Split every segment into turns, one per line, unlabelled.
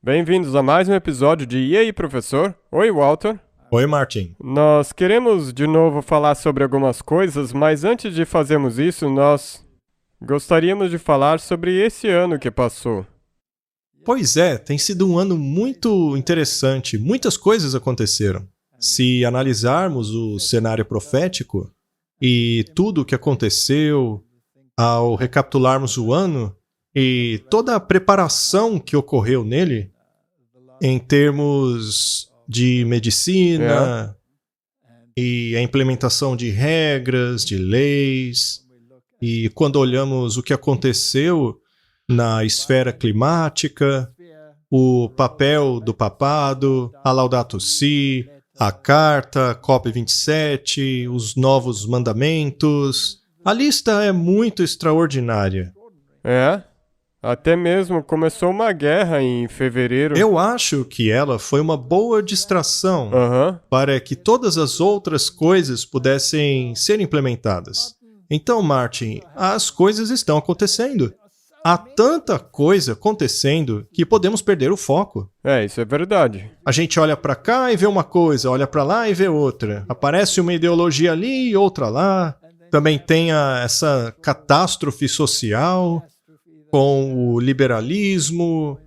Bem-vindos a mais um episódio de E aí, professor? Oi, Walter.
Oi, Martin.
Nós queremos de novo falar sobre algumas coisas, mas antes de fazermos isso, nós gostaríamos de falar sobre esse ano que passou.
Pois é, tem sido um ano muito interessante. Muitas coisas aconteceram. Se analisarmos o cenário profético e tudo o que aconteceu ao recapitularmos o ano e toda a preparação que ocorreu nele, em termos de medicina e a implementação de regras, de leis, e quando olhamos o que aconteceu na esfera climática, o papel do papado, a Laudato Si, a Carta, COP27, os novos mandamentos. A lista é muito extraordinária.
Até mesmo começou uma guerra em fevereiro.
Eu acho que ela foi uma boa distração para que todas as outras coisas pudessem ser implementadas. Então, Martin, as coisas estão acontecendo. Há tanta coisa acontecendo que podemos perder o foco.
Isso é verdade.
A gente olha para cá e vê uma coisa, olha para lá e vê outra. Aparece uma ideologia ali e outra lá. Também tem essa catástrofe social com o liberalismo,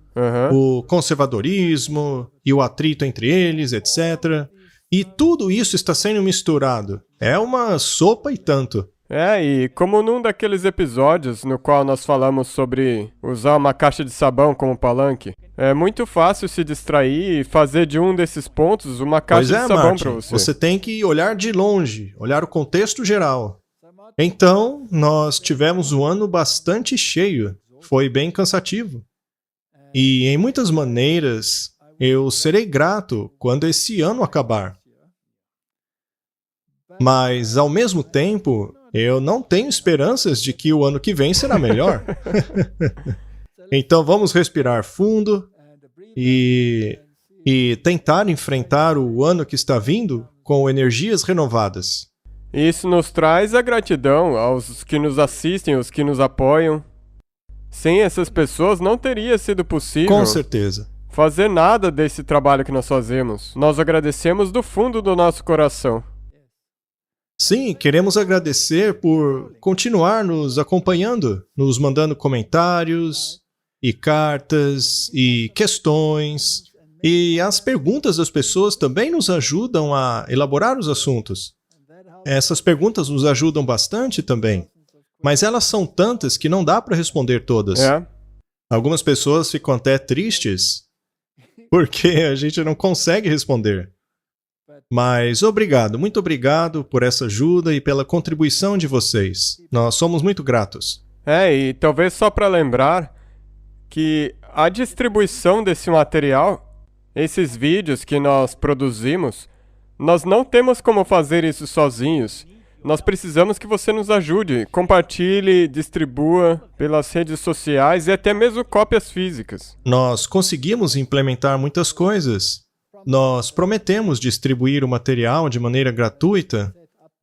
o conservadorismo e o atrito entre eles, etc. E tudo isso está sendo misturado. É uma sopa e tanto.
E como num daqueles episódios no qual nós falamos sobre usar uma caixa de sabão como palanque, é muito fácil se distrair e fazer de um desses pontos uma caixa de sabão para você.
Você tem que olhar de longe, olhar o contexto geral. Então, nós tivemos um ano bastante cheio. Foi bem cansativo. E, em muitas maneiras, eu serei grato quando esse ano acabar. Mas, ao mesmo tempo, eu não tenho esperanças de que o ano que vem será melhor. Então, vamos respirar fundo e tentar enfrentar o ano que está vindo com energias renovadas.
Isso nos traz a gratidão aos que nos assistem, aos que nos apoiam. Sem essas pessoas não teria sido possível
Com certeza.
fazer nada desse trabalho que nós fazemos. Nós agradecemos do fundo do nosso coração.
Sim, queremos agradecer por continuar nos acompanhando, nos mandando comentários e cartas e questões. E as perguntas das pessoas também nos ajudam a elaborar os assuntos. Essas perguntas nos ajudam bastante também. Mas elas são tantas que não dá para responder todas. Algumas pessoas ficam até tristes porque a gente não consegue responder. Mas obrigado, muito obrigado por essa ajuda e pela contribuição de vocês. Nós somos muito gratos.
E talvez só para lembrar que a distribuição desse material, esses vídeos que nós produzimos, nós não temos como fazer isso sozinhos. Nós precisamos que você nos ajude, compartilhe, distribua pelas redes sociais e até mesmo cópias físicas.
Nós conseguimos implementar muitas coisas. Nós prometemos distribuir o material de maneira gratuita.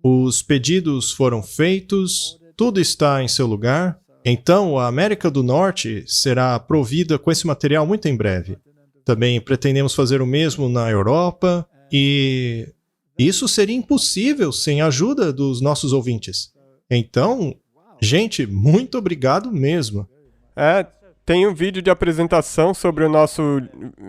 Os pedidos foram feitos, tudo está em seu lugar. Então, a América do Norte será provida com esse material muito em breve. Também pretendemos fazer o mesmo na Europa e isso seria impossível sem a ajuda dos nossos ouvintes. Então, gente, muito obrigado mesmo.
Tem um vídeo de apresentação sobre o nosso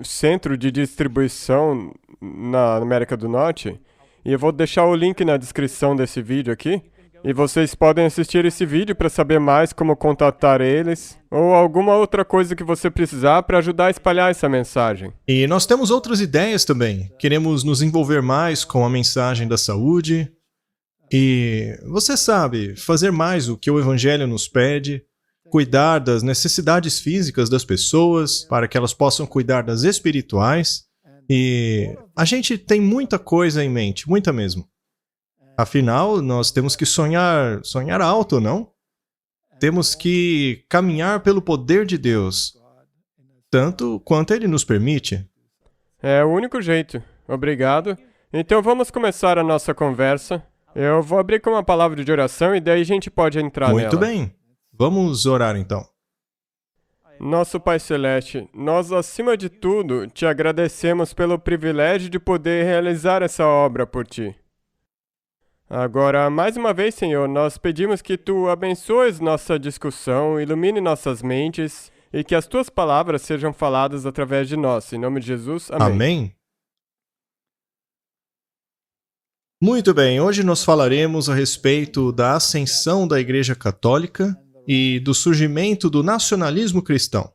centro de distribuição na América do Norte. E eu vou deixar o link na descrição desse vídeo aqui. E vocês podem assistir esse vídeo para saber mais como contatar eles ou alguma outra coisa que você precisar para ajudar a espalhar essa mensagem.
E nós temos outras ideias também. Queremos nos envolver mais com a mensagem da saúde. E você sabe, fazer mais o que o Evangelho nos pede, cuidar das necessidades físicas das pessoas para que elas possam cuidar das espirituais. E a gente tem muita coisa em mente, muita mesmo. Afinal, nós temos que sonhar alto, não? Temos que caminhar pelo poder de Deus, tanto quanto Ele nos permite.
É o único jeito. Obrigado. Então vamos começar a nossa conversa. Eu vou abrir com uma palavra de oração e daí a gente pode entrar nela.
Muito bem. Vamos orar então.
Nosso Pai Celeste, nós, acima de tudo, te agradecemos pelo privilégio de poder realizar essa obra por ti. Agora, mais uma vez, Senhor, nós pedimos que tu abençoes nossa discussão, ilumine nossas mentes e que as tuas palavras sejam faladas através de nós. Em nome de Jesus, amém.
Amém? Muito bem, hoje nós falaremos a respeito da ascensão da Igreja Católica e do surgimento do nacionalismo cristão.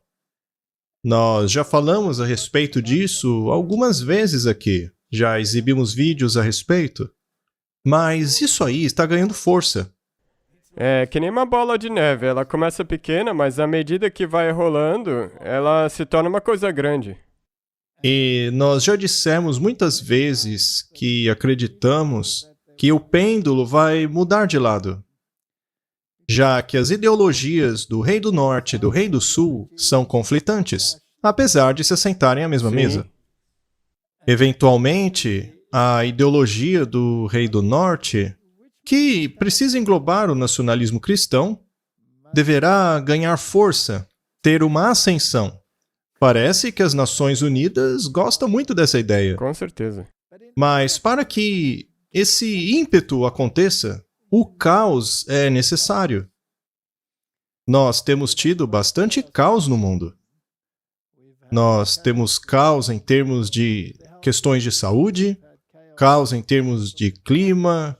Nós já falamos a respeito disso algumas vezes aqui, já exibimos vídeos a respeito, mas isso aí está ganhando força.
É que nem uma bola de neve, ela começa pequena, mas à medida que vai rolando, ela se torna uma coisa grande.
E nós já dissemos muitas vezes que acreditamos que o pêndulo vai mudar de lado, já que as ideologias do Rei do Norte e do Rei do Sul são conflitantes, apesar de se assentarem à mesma
Sim.
mesa. Eventualmente, a ideologia do Rei do Norte, que precisa englobar o nacionalismo cristão, deverá ganhar força, ter uma ascensão. Parece que as Nações Unidas gostam muito dessa ideia.
Com certeza.
Mas para que esse ímpeto aconteça, o caos é necessário. Nós temos tido bastante caos no mundo. Nós temos caos em termos de questões de saúde, caos em termos de clima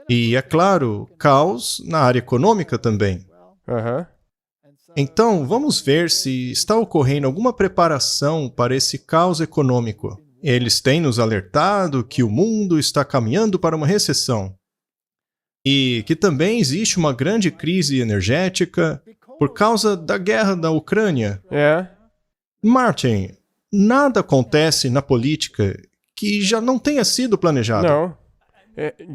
e, é claro, caos na área econômica também.
Aham.
Então, vamos ver se está ocorrendo alguma preparação para esse caos econômico. Eles têm nos alertado que o mundo está caminhando para uma recessão e que também existe uma grande crise energética por causa da guerra da Ucrânia.
É.
Martin, nada acontece na política que já não tenha sido planejado.
Não.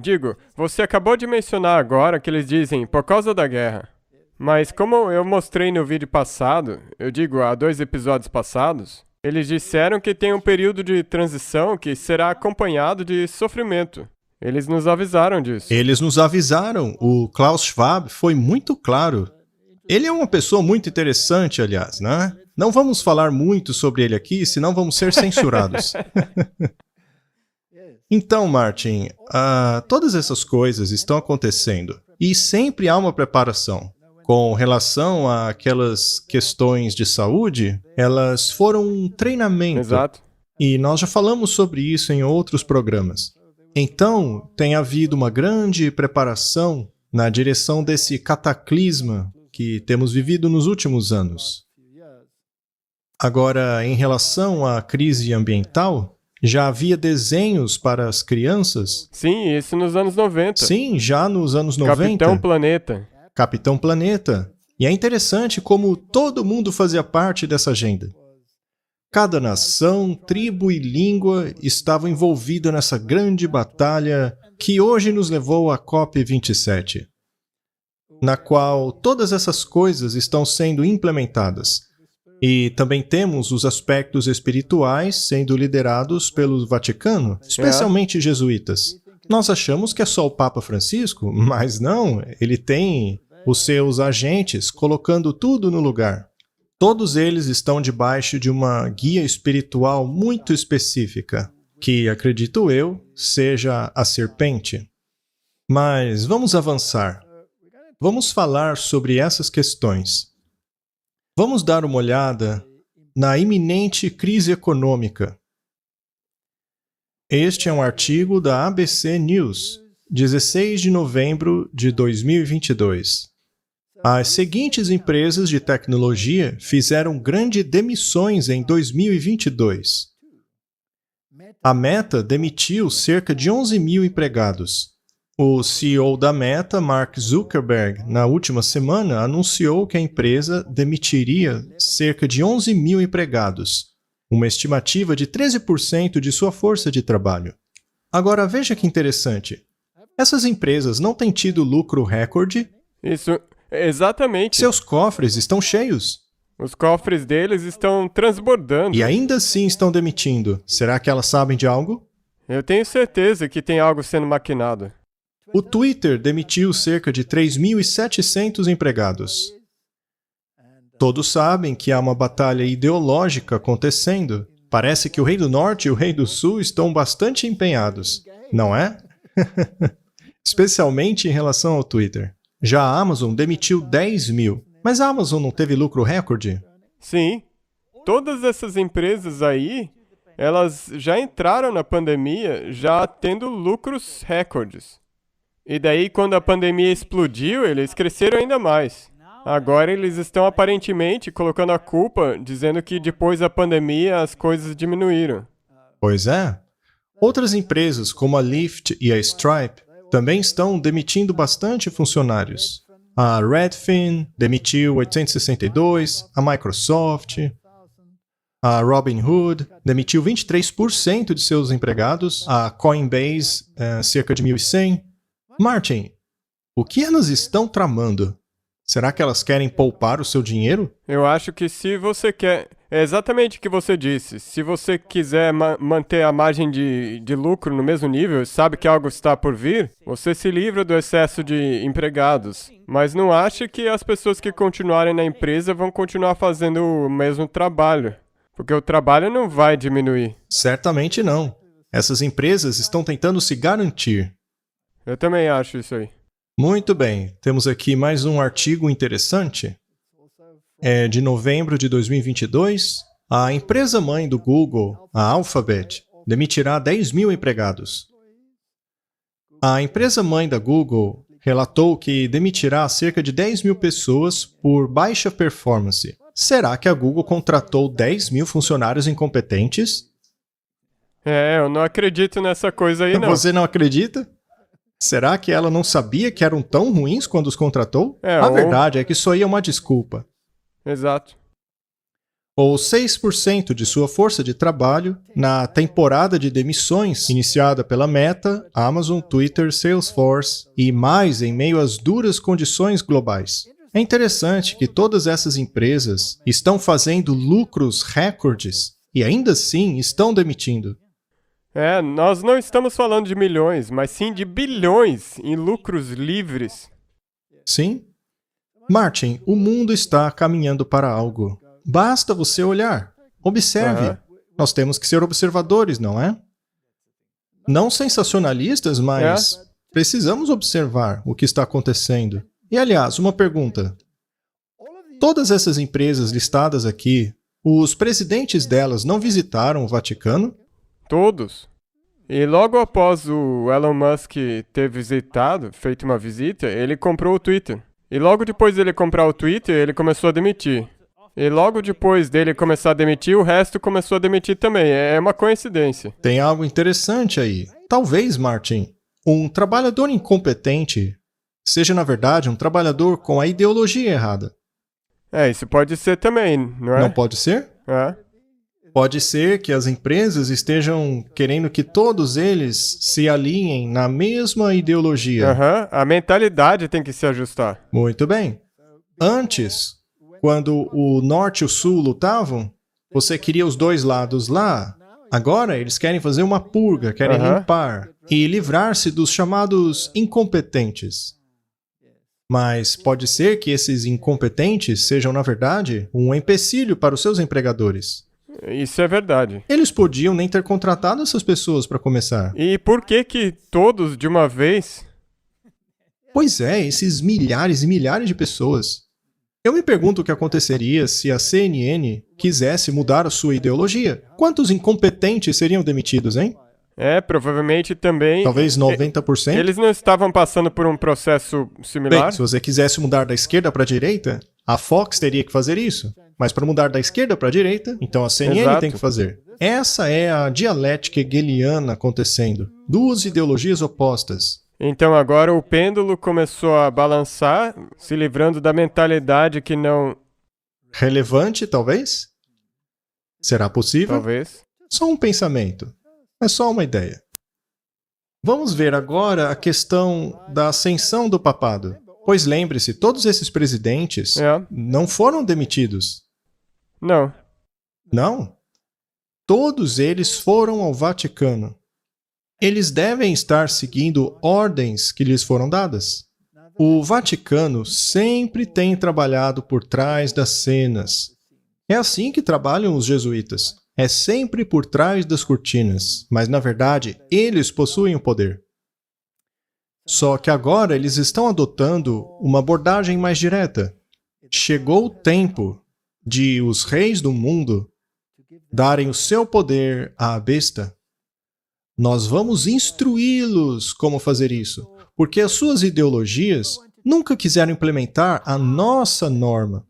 Digo, você acabou de mencionar agora que eles dizem por causa da guerra. Mas como eu mostrei no vídeo passado, eu digo há 2 episódios passados, eles disseram que tem um período de transição que será acompanhado de sofrimento. Eles nos avisaram disso.
Eles nos avisaram. O Klaus Schwab foi muito claro. Ele é uma pessoa muito interessante, aliás, né? Não vamos falar muito sobre ele aqui, senão vamos ser censurados. Então, Martin, todas essas coisas estão acontecendo e sempre há uma preparação. Com relação àquelas questões de saúde, elas foram um treinamento.
Exato.
E nós já falamos sobre isso em outros programas. Então, tem havido uma grande preparação na direção desse cataclisma que temos vivido nos últimos anos. Agora, em relação à crise ambiental, já havia desenhos para as crianças?
Sim, isso nos anos 90.
Sim, já nos anos 90.
Capitão Planeta.
Capitão Planeta. E é interessante como todo mundo fazia parte dessa agenda. Cada nação, tribo e língua estava envolvida nessa grande batalha que hoje nos levou à COP27, na qual todas essas coisas estão sendo implementadas. E também temos os aspectos espirituais sendo liderados pelo Vaticano, especialmente jesuítas. Nós achamos que é só o Papa Francisco, mas não, ele tem os seus agentes colocando tudo no lugar. Todos eles estão debaixo de uma guia espiritual muito específica, que, acredito eu, seja a serpente. Mas vamos avançar. Vamos falar sobre essas questões. Vamos dar uma olhada na iminente crise econômica. Este é um artigo da ABC News, 16 de novembro de 2022. As seguintes empresas de tecnologia fizeram grandes demissões em 2022. A Meta demitiu cerca de 11 mil empregados. O CEO da Meta, Mark Zuckerberg, na última semana, anunciou que a empresa demitiria cerca de 11 mil empregados, uma estimativa de 13% de sua força de trabalho. Agora, veja que interessante. Essas empresas não têm tido lucro recorde?
Isso, exatamente.
Seus cofres estão cheios.
Os cofres deles estão transbordando.
E ainda assim estão demitindo. Será que elas sabem de algo?
Eu tenho certeza que tem algo sendo maquinado.
O Twitter demitiu cerca de 3.700 empregados. Todos sabem que há uma batalha ideológica acontecendo. Parece que o Rei do Norte e o Rei do Sul estão bastante empenhados, não é? Especialmente em relação ao Twitter. Já a Amazon demitiu 10 mil, mas a Amazon não teve lucro recorde?
Sim, todas essas empresas aí, elas já entraram na pandemia já tendo lucros recordes. E daí, quando a pandemia explodiu, eles cresceram ainda mais. Agora eles estão aparentemente colocando a culpa, dizendo que depois da pandemia as coisas diminuíram.
Pois é. Outras empresas, como a Lyft e a Stripe, também estão demitindo bastante funcionários. A Redfin demitiu 862, a Microsoft, a Robinhood demitiu 23% de seus empregados, a Coinbase cerca de 1.100. Martin, o que elas estão tramando? Será que elas querem poupar o seu dinheiro?
Eu acho que se você quer... É exatamente o que você disse. Se você quiser manter a margem de lucro no mesmo nível e sabe que algo está por vir, você se livra do excesso de empregados. Mas não ache que as pessoas que continuarem na empresa vão continuar fazendo o mesmo trabalho. Porque o trabalho não vai diminuir.
Certamente não. Essas empresas estão tentando se garantir.
Eu também acho isso aí.
Muito bem, temos aqui mais um artigo interessante. É de novembro de 2022. A empresa mãe do Google, a Alphabet, demitirá 10 mil empregados. A empresa mãe da Google relatou que demitirá cerca de 10 mil pessoas por baixa performance. Será que a Google contratou 10 mil funcionários incompetentes?
Eu não acredito nessa coisa aí, não.
Você não acredita? Será que ela não sabia que eram tão ruins quando os contratou? A verdade é que isso aí é uma desculpa.
Exato.
Ou 6% de sua força de trabalho na temporada de demissões iniciada pela Meta, Amazon, Twitter, Salesforce e mais em meio às duras condições globais. É interessante que todas essas empresas estão fazendo lucros recordes e ainda assim estão demitindo.
Nós não estamos falando de milhões, mas sim de bilhões em lucros livres.
Sim. Martin, o mundo está caminhando para algo. Basta você olhar. Observe. Nós temos que ser observadores, não é? Não sensacionalistas, mas precisamos observar o que está acontecendo. E, aliás, uma pergunta. Todas essas empresas listadas aqui, os presidentes delas não visitaram o Vaticano?
Todos. E logo após o Elon Musk ter feito uma visita, ele comprou o Twitter. E logo depois dele comprar o Twitter, ele começou a demitir. E logo depois dele começar a demitir, o resto começou a demitir também. É uma coincidência.
Tem algo interessante aí. Talvez, Martin, um trabalhador incompetente seja, na verdade, um trabalhador com a ideologia errada.
Isso pode ser também, não é?
Não pode ser? Pode ser que as empresas estejam querendo que todos eles se alinhem na mesma ideologia.
A mentalidade tem que se ajustar.
Muito bem. Antes, quando o Norte e o Sul lutavam, você queria os dois lados lá. Agora eles querem fazer uma purga, querem limpar e livrar-se dos chamados incompetentes. Mas pode ser que esses incompetentes sejam, na verdade, um empecilho para os seus empregadores.
Isso é verdade.
Eles podiam nem ter contratado essas pessoas para começar.
E por que todos de uma vez?
Pois é, esses milhares e milhares de pessoas. Eu me pergunto o que aconteceria se a CNN quisesse mudar a sua ideologia. Quantos incompetentes seriam demitidos, hein?
Provavelmente também...
Talvez 90%?
Eles não estavam passando por um processo similar?
Bem, se você quisesse mudar da esquerda para a direita, a Fox teria que fazer isso. Mas para mudar da esquerda para a direita, então a CNN tem que fazer. Essa é a dialética hegeliana acontecendo. Duas ideologias opostas.
Então agora o pêndulo começou a balançar, se livrando da mentalidade que não...
Relevante, talvez? Será possível?
Talvez.
Só um pensamento. É só uma ideia. Vamos ver agora a questão da ascensão do papado. Pois lembre-se, todos esses presidentes não foram demitidos.
Não.
Não? Todos eles foram ao Vaticano. Eles devem estar seguindo ordens que lhes foram dadas. O Vaticano sempre tem trabalhado por trás das cenas. É assim que trabalham os jesuítas. É sempre por trás das cortinas, mas na verdade eles possuem o poder. Só que agora eles estão adotando uma abordagem mais direta. Chegou o tempo de os reis do mundo darem o seu poder à besta. Nós vamos instruí-los como fazer isso, porque as suas ideologias nunca quiseram implementar a nossa norma.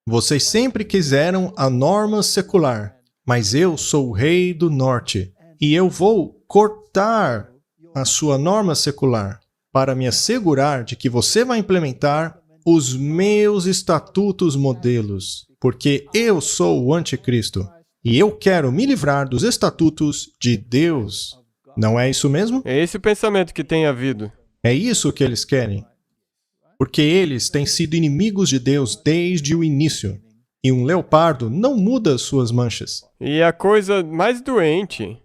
Vocês sempre quiseram a norma secular, mas eu sou o rei do norte e eu vou cortar a sua norma secular para me assegurar de que você vai implementar os meus estatutos modelos, porque eu sou o anticristo e eu quero me livrar dos estatutos de Deus. Não é isso mesmo?
É esse o pensamento que tem havido.
É isso que eles querem. Porque eles têm sido inimigos de Deus desde o início. E um leopardo não muda suas manchas.
E a coisa mais doente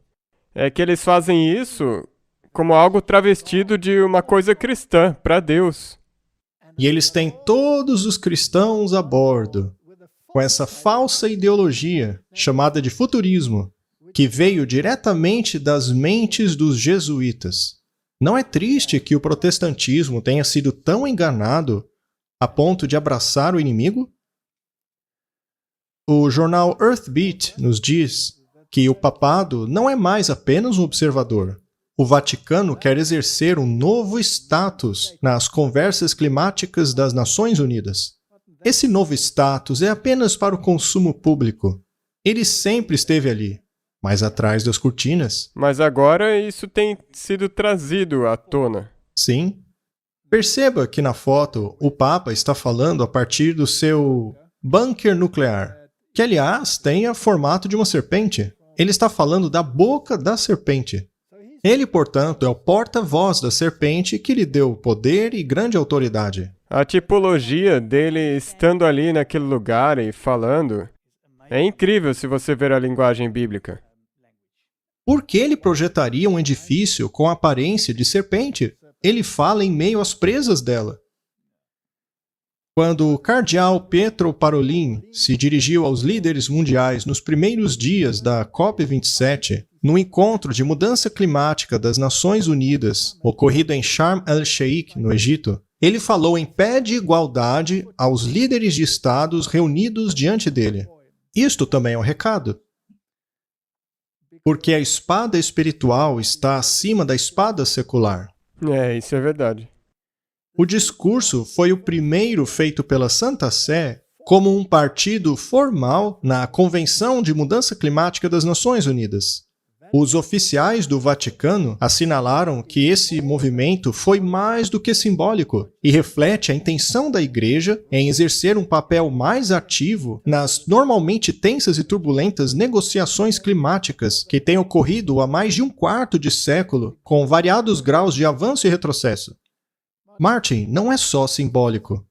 é que eles fazem isso como algo travestido de uma coisa cristã para Deus.
E eles têm todos os cristãos a bordo, com essa falsa ideologia chamada de futurismo, que veio diretamente das mentes dos jesuítas. Não é triste que o protestantismo tenha sido tão enganado a ponto de abraçar o inimigo? O jornal Earthbeat nos diz que o papado não é mais apenas um observador. O Vaticano quer exercer um novo status nas conversas climáticas das Nações Unidas. Esse novo status é apenas para o consumo público. Ele sempre esteve ali, mas atrás das cortinas.
Mas agora isso tem sido trazido à tona.
Sim. Perceba que na foto o Papa está falando a partir do seu bunker nuclear, que aliás tem o formato de uma serpente. Ele está falando da boca da serpente. Ele, portanto, é o porta-voz da serpente que lhe deu poder e grande autoridade.
A tipologia dele estando ali naquele lugar e falando é incrível se você ver a linguagem bíblica.
Por que ele projetaria um edifício com a aparência de serpente? Ele fala em meio às presas dela. Quando o cardeal Pietro Parolin se dirigiu aos líderes mundiais nos primeiros dias da COP27, no encontro de mudança climática das Nações Unidas, ocorrido em Sharm el-Sheikh, no Egito, ele falou em pé de igualdade aos líderes de estados reunidos diante dele. Isto também é um recado. Porque a espada espiritual está acima da espada secular.
Isso é verdade.
O discurso foi o primeiro feito pela Santa Sé como um partido formal na Convenção de Mudança Climática das Nações Unidas. Os oficiais do Vaticano assinalaram que esse movimento foi mais do que simbólico e reflete a intenção da Igreja em exercer um papel mais ativo nas normalmente tensas e turbulentas negociações climáticas que têm ocorrido há mais de um quarto de século, com variados graus de avanço e retrocesso. Martin, não é só simbólico.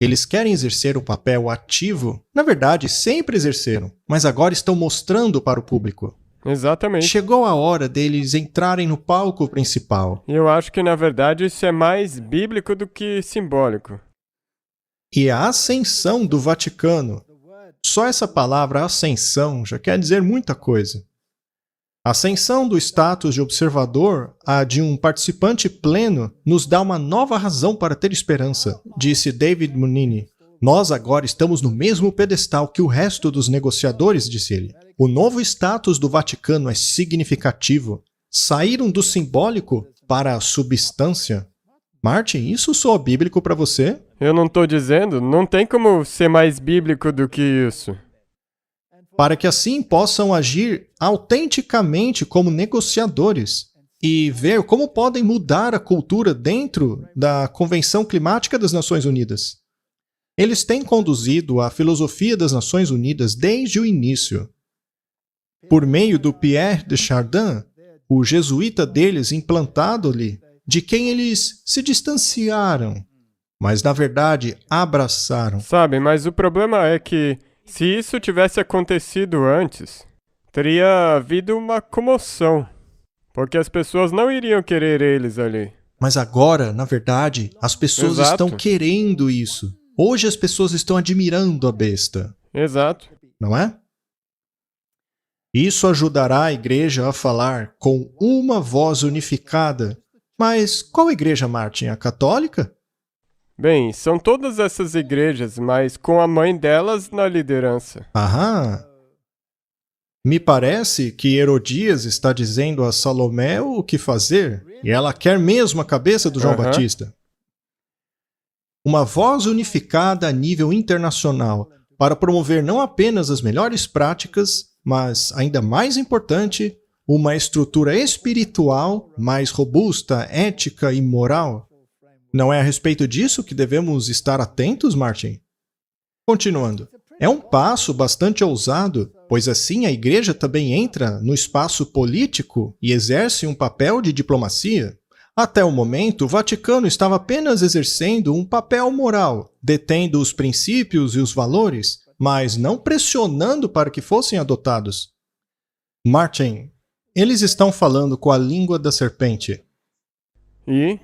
Eles querem exercer um papel ativo, na verdade, sempre exerceram, mas agora estão mostrando para o público.
Exatamente.
Chegou a hora deles entrarem no palco principal.
E eu acho que, na verdade, isso é mais bíblico do que simbólico.
E a ascensão do Vaticano. Só essa palavra ascensão já quer dizer muita coisa. A ascensão do status de observador a de um participante pleno nos dá uma nova razão para ter esperança, disse David Munini. Nós agora estamos no mesmo pedestal que o resto dos negociadores, disse ele. O novo status do Vaticano é significativo. Saíram do simbólico para a substância. Martin, isso soa bíblico para você?
Eu não estou dizendo, não tem como ser mais bíblico do que isso.
Para que assim possam agir autenticamente como negociadores e ver como podem mudar a cultura dentro da Convenção Climática das Nações Unidas. Eles têm conduzido a filosofia das Nações Unidas desde o início. Por meio do Pierre de Chardin, o jesuíta deles implantado ali, de quem eles se distanciaram, mas na verdade abraçaram.
Sabe, mas o problema é que se isso tivesse acontecido antes, teria havido uma comoção, porque as pessoas não iriam querer eles ali.
Mas agora, na verdade, as pessoas
Exato.
estão querendo isso. Hoje as pessoas estão admirando a besta,
Exato.
não é? Isso ajudará a igreja a falar com uma voz unificada. Mas qual igreja, Martin? A católica?
Bem, são todas essas igrejas, mas com a mãe delas na liderança.
Aham. Me parece que Herodias está dizendo a Salomé o que fazer, e ela quer mesmo a cabeça do João
Aham.
Batista. Uma voz unificada a nível internacional para promover não apenas as melhores práticas, mas, ainda mais importante, uma estrutura espiritual mais robusta, ética e moral. Não é a respeito disso que devemos estar atentos, Martin? Continuando. É um passo bastante ousado, pois assim a igreja também entra no espaço político e exerce um papel de diplomacia. Até o momento, o Vaticano estava apenas exercendo um papel moral, detendo os princípios e os valores, mas não pressionando para que fossem adotados. Martin, eles estão falando com a língua da serpente.
E?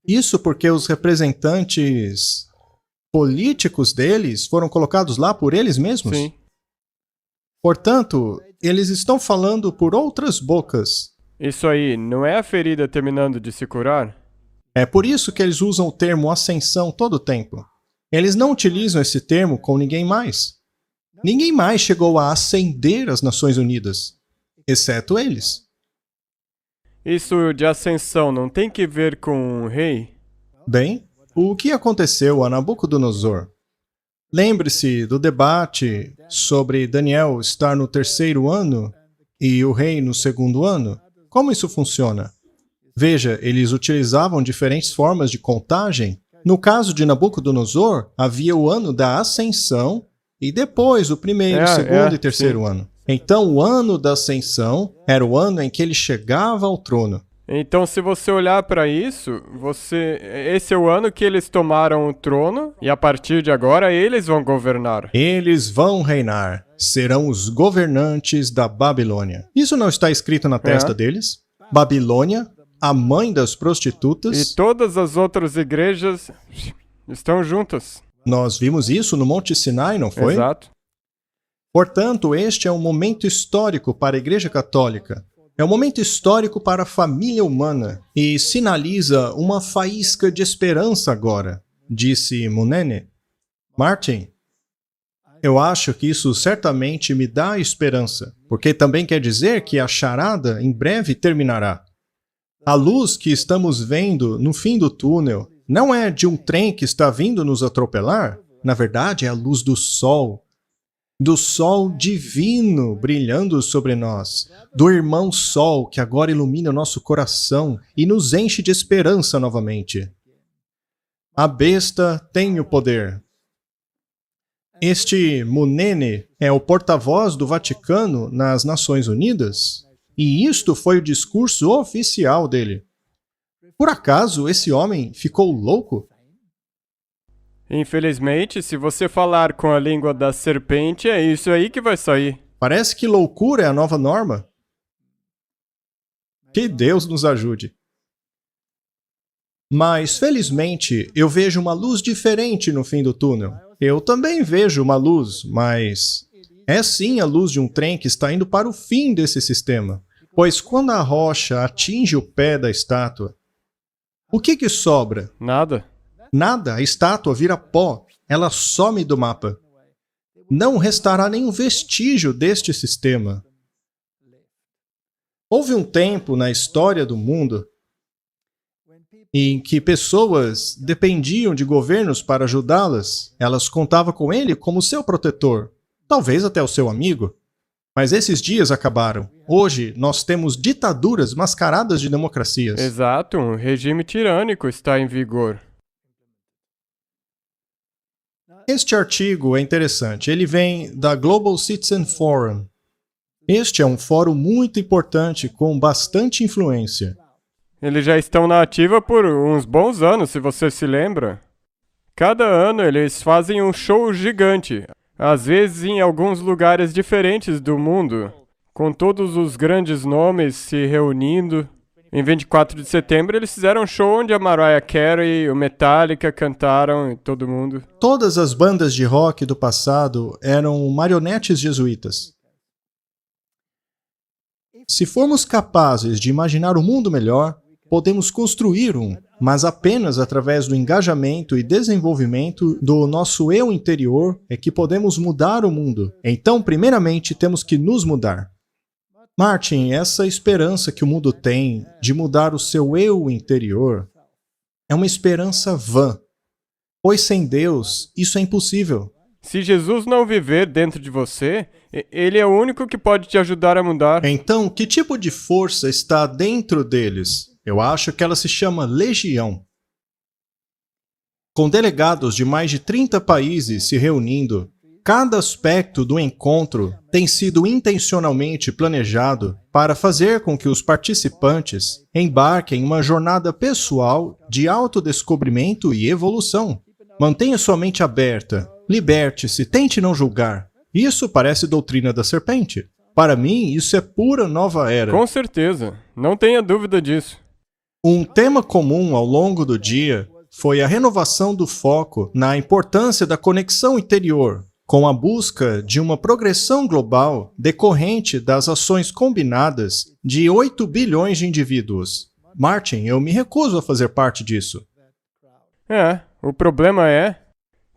Isso porque os representantes políticos deles foram colocados lá por eles mesmos?
Sim.
Portanto, eles estão falando por outras bocas.
Isso aí, não é a ferida terminando de se curar?
É por isso que eles usam o termo ascensão todo o tempo. Eles não utilizam esse termo com ninguém mais. Ninguém mais chegou a ascender as Nações Unidas, exceto eles.
Isso de ascensão não tem que ver com um rei?
Bem, o que aconteceu a Nabucodonosor? Lembre-se do debate sobre Daniel estar no 3º ano e o rei no 2º ano? Como isso funciona? Veja, eles utilizavam diferentes formas de contagem. No caso de Nabucodonosor, havia o ano da ascensão e depois o 1º, 2º e 3º ano. Então, o ano da ascensão era o ano em que ele chegava ao trono.
Então, se você olhar para isso, esse é o ano que eles tomaram o trono e a partir de agora eles vão governar.
Eles vão reinar, serão os governantes da Babilônia. Isso não está escrito na testa deles? Babilônia, a mãe das prostitutas.
E todas as outras igrejas estão juntas.
Nós vimos isso no Monte Sinai, não foi?
Exato.
Portanto, este é um momento histórico para a Igreja Católica. É um momento histórico para a família humana e sinaliza uma faísca de esperança agora, disse Munene. Martin, eu acho que isso certamente me dá esperança, porque também quer dizer que a charada em breve terminará. A luz que estamos vendo no fim do túnel não é de um trem que está vindo nos atropelar, na verdade é a luz do sol divino brilhando sobre nós, do irmão sol que agora ilumina o nosso coração e nos enche de esperança novamente. A besta tem o poder. Este Munene é o porta-voz do Vaticano nas Nações Unidas, e isto foi o discurso oficial dele. Por acaso esse homem ficou louco?
Infelizmente, se você falar com a língua da serpente, é isso aí que vai sair.
Parece que loucura é a nova norma. Que Deus nos ajude. Mas, felizmente, eu vejo uma luz diferente no fim do túnel. Eu também vejo uma luz, mas é sim a luz de um trem que está indo para o fim desse sistema. Pois quando a rocha atinge o pé da estátua, o que sobra?
Nada.
Nada, a estátua vira pó, ela some do mapa. Não restará nenhum vestígio deste sistema. Houve um tempo na história do mundo em que pessoas dependiam de governos para ajudá-las. Elas contavam com ele como seu protetor, talvez até o seu amigo. Mas esses dias acabaram. Hoje, nós temos ditaduras mascaradas de democracias.
Exato, um regime tirânico está em vigor.
Este artigo é interessante. Ele vem da Global Citizen Forum. Este é um fórum muito importante, com bastante influência.
Eles já estão na ativa por uns bons anos, se você se lembra. Cada ano eles fazem um show gigante, às vezes em alguns lugares diferentes do mundo, com todos os grandes nomes se reunindo. Em 24 de setembro, eles fizeram um show onde a Mariah Carey e o Metallica cantaram e todo mundo.
Todas as bandas de rock do passado eram marionetes jesuítas. Se formos capazes de imaginar um mundo melhor, podemos construir um, mas apenas através do engajamento e desenvolvimento do nosso eu interior é que podemos mudar o mundo. Então, primeiramente, temos que nos mudar. Martin, essa esperança que o mundo tem de mudar o seu eu interior é uma esperança vã, pois sem Deus isso é impossível.
Se Jesus não viver dentro de você, ele é o único que pode te ajudar a mudar.
Então, que tipo de força está dentro deles? Eu acho que ela se chama Legião. Com delegados de mais de 30 países se reunindo, cada aspecto do encontro tem sido intencionalmente planejado para fazer com que os participantes embarquem em uma jornada pessoal de autodescobrimento e evolução. Mantenha sua mente aberta, liberte-se, tente não julgar. Isso parece doutrina da serpente. Para mim, isso é pura nova era.
Com certeza, não tenha dúvida disso.
Um tema comum ao longo do dia foi a renovação do foco na importância da conexão interior, com a busca de uma progressão global decorrente das ações combinadas de 8 bilhões de indivíduos. Martin, eu me recuso a fazer parte disso.
O problema é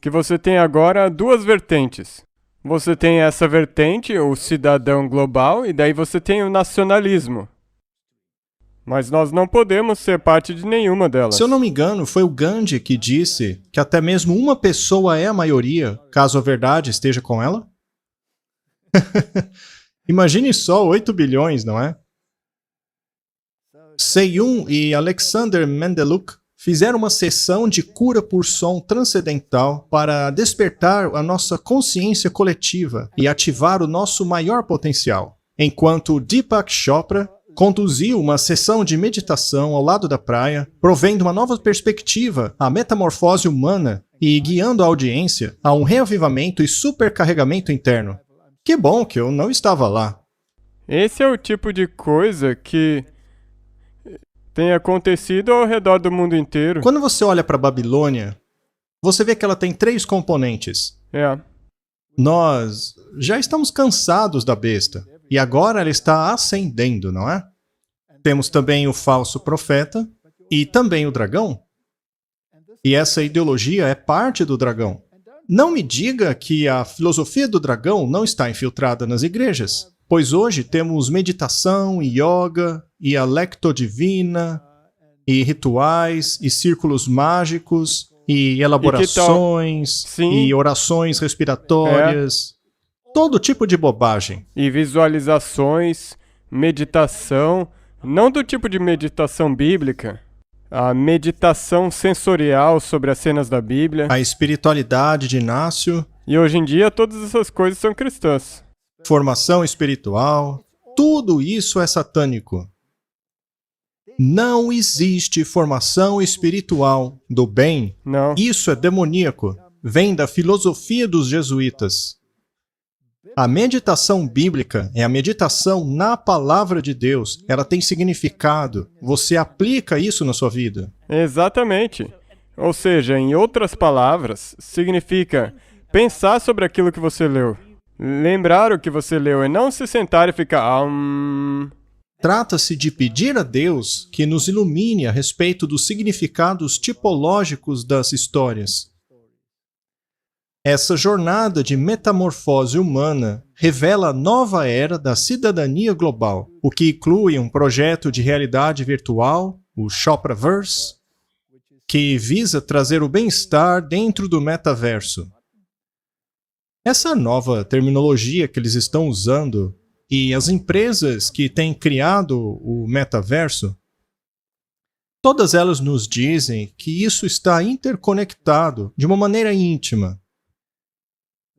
que você tem agora duas vertentes. Você tem essa vertente, o cidadão global, e daí você tem o nacionalismo. Mas nós não podemos ser parte de nenhuma delas.
Se eu não me engano, foi o Gandhi que disse que até mesmo uma pessoa é a maioria, caso a verdade esteja com ela? Imagine só 8 bilhões, não é? Se-Yun e Alexander Mendeluk fizeram uma sessão de cura por som transcendental para despertar a nossa consciência coletiva e ativar o nosso maior potencial, enquanto Deepak Chopra conduziu uma sessão de meditação ao lado da praia, provendo uma nova perspectiva à metamorfose humana e guiando a audiência a um reavivamento e supercarregamento interno. Que bom que eu não estava lá.
Esse é o tipo de coisa que tem acontecido ao redor do mundo inteiro.
Quando você olha para a Babilônia, você vê que ela tem 3 componentes. Nós já estamos cansados da besta. E agora ela está ascendendo, não é? Temos também o falso profeta e também o dragão. E essa ideologia é parte do dragão. Não me diga que a filosofia do dragão não está infiltrada nas igrejas, pois hoje temos meditação e yoga e a lectodivina e rituais e círculos mágicos e elaborações e orações respiratórias. Todo tipo de bobagem.
E visualizações, meditação, não do tipo de meditação bíblica, a meditação sensorial sobre as cenas da Bíblia.
A espiritualidade de Inácio.
E hoje em dia todas essas coisas são cristãs.
Formação espiritual. Tudo isso é satânico. Não existe formação espiritual do bem.
Não.
Isso é demoníaco. Vem da filosofia dos jesuítas. A meditação bíblica é a meditação na palavra de Deus. Ela tem significado. Você aplica isso na sua vida.
Exatamente. Ou seja, em outras palavras, significa pensar sobre aquilo que você leu. Lembrar o que você leu e não se sentar e ficar...
Trata-se de pedir a Deus que nos ilumine a respeito dos significados tipológicos das histórias. Essa jornada de metamorfose humana revela a nova era da cidadania global, o que inclui um projeto de realidade virtual, o Chopraverse, que visa trazer o bem-estar dentro do metaverso. Essa nova terminologia que eles estão usando e as empresas que têm criado o metaverso, todas elas nos dizem que isso está interconectado de uma maneira íntima.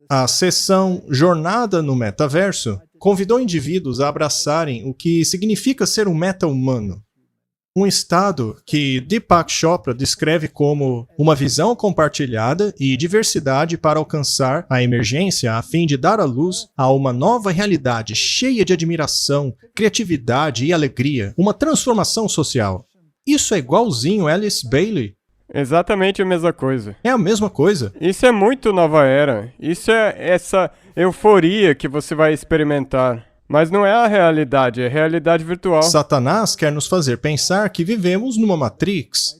A sessão Jornada no Metaverso convidou indivíduos a abraçarem o que significa ser um meta-humano. Um estado que Deepak Chopra descreve como uma visão compartilhada e diversidade para alcançar a emergência a fim de dar à luz a uma nova realidade cheia de admiração, criatividade e alegria, uma transformação social. Isso é igualzinho Alice Bailey.
Exatamente a mesma coisa.
É a mesma coisa.
Isso é muito nova era. Isso é essa euforia que você vai experimentar. Mas não é a realidade, é a realidade virtual.
Satanás quer nos fazer pensar que vivemos numa Matrix,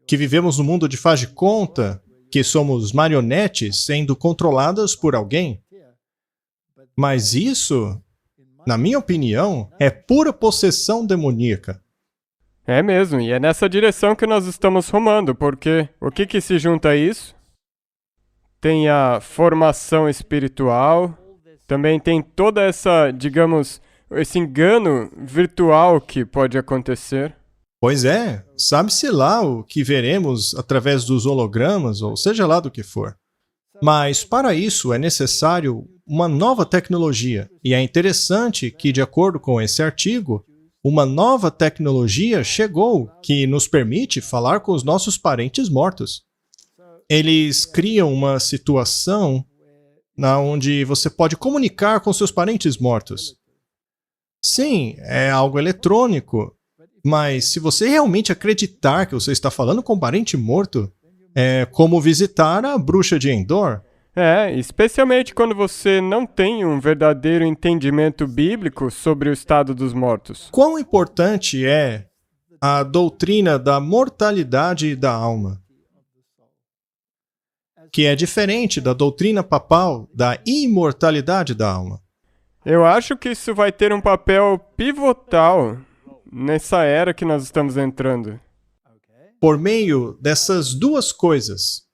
que vivemos num mundo de faz de conta, que somos marionetes sendo controladas por alguém. Mas isso, na minha opinião, é pura possessão demoníaca.
É mesmo, e é nessa direção que nós estamos rumando, porque o que se junta a isso? Tem a formação espiritual, também tem toda essa, digamos, esse engano virtual que pode acontecer.
Pois é, sabe-se lá o que veremos através dos hologramas, ou seja lá do que for. Mas para isso é necessário uma nova tecnologia, e é interessante que, de acordo com esse artigo, uma nova tecnologia chegou que nos permite falar com os nossos parentes mortos. Eles criam uma situação onde você pode comunicar com seus parentes mortos. Sim, é algo eletrônico, mas se você realmente acreditar que você está falando com um parente morto, é como visitar a bruxa de Endor.
É, especialmente quando você não tem um verdadeiro entendimento bíblico sobre o estado dos mortos.
Quão importante é a doutrina da mortalidade da alma, que é diferente da doutrina papal da imortalidade da alma.
Eu acho que isso vai ter um papel pivotal nessa era que nós estamos entrando.
Por meio dessas duas coisas,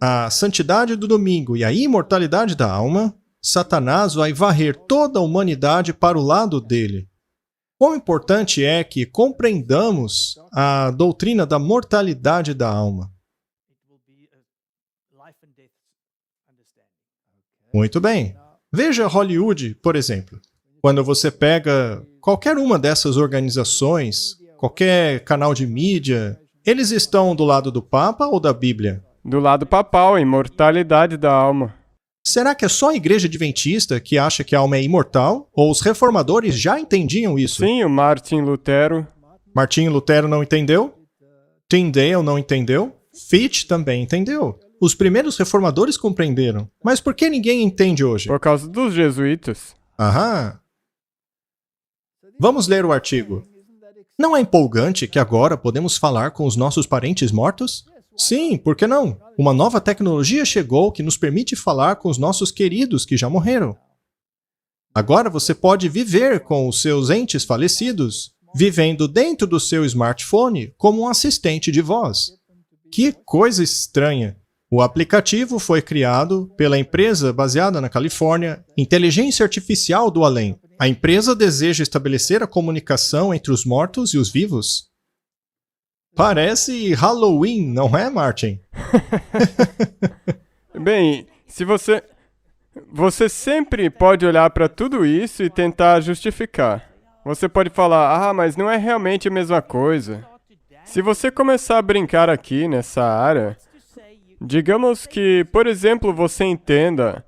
a santidade do domingo e a imortalidade da alma, Satanás vai varrer toda a humanidade para o lado dele. Quão importante é que compreendamos a doutrina da mortalidade da alma. Muito bem. Veja Hollywood, por exemplo. Quando você pega qualquer uma dessas organizações, qualquer canal de mídia, eles estão do lado do Papa ou da Bíblia?
Do lado papal, imortalidade da alma.
Será que é só a igreja adventista que acha que a alma é imortal? Ou os reformadores já entendiam isso?
Sim, o Martin Lutero.
Martinho Lutero não entendeu? Tyndale não entendeu? Fichte também entendeu. Os primeiros reformadores compreenderam. Mas por que ninguém entende hoje?
Por causa dos jesuítas.
Aham. Vamos ler o artigo. Não é empolgante que agora podemos falar com os nossos parentes mortos? Sim, por que não? Uma nova tecnologia chegou que nos permite falar com os nossos queridos que já morreram. Agora você pode viver com os seus entes falecidos, vivendo dentro do seu smartphone como um assistente de voz. Que coisa estranha! O aplicativo foi criado pela empresa baseada na Califórnia, Inteligência Artificial do Além. A empresa deseja estabelecer a comunicação entre os mortos e os vivos. Parece Halloween, não é, Martin?
Bem, se você... Você sempre pode olhar para tudo isso e tentar justificar. Você pode falar, mas não é realmente a mesma coisa. Se você começar a brincar aqui nessa área, digamos que, por exemplo, você entenda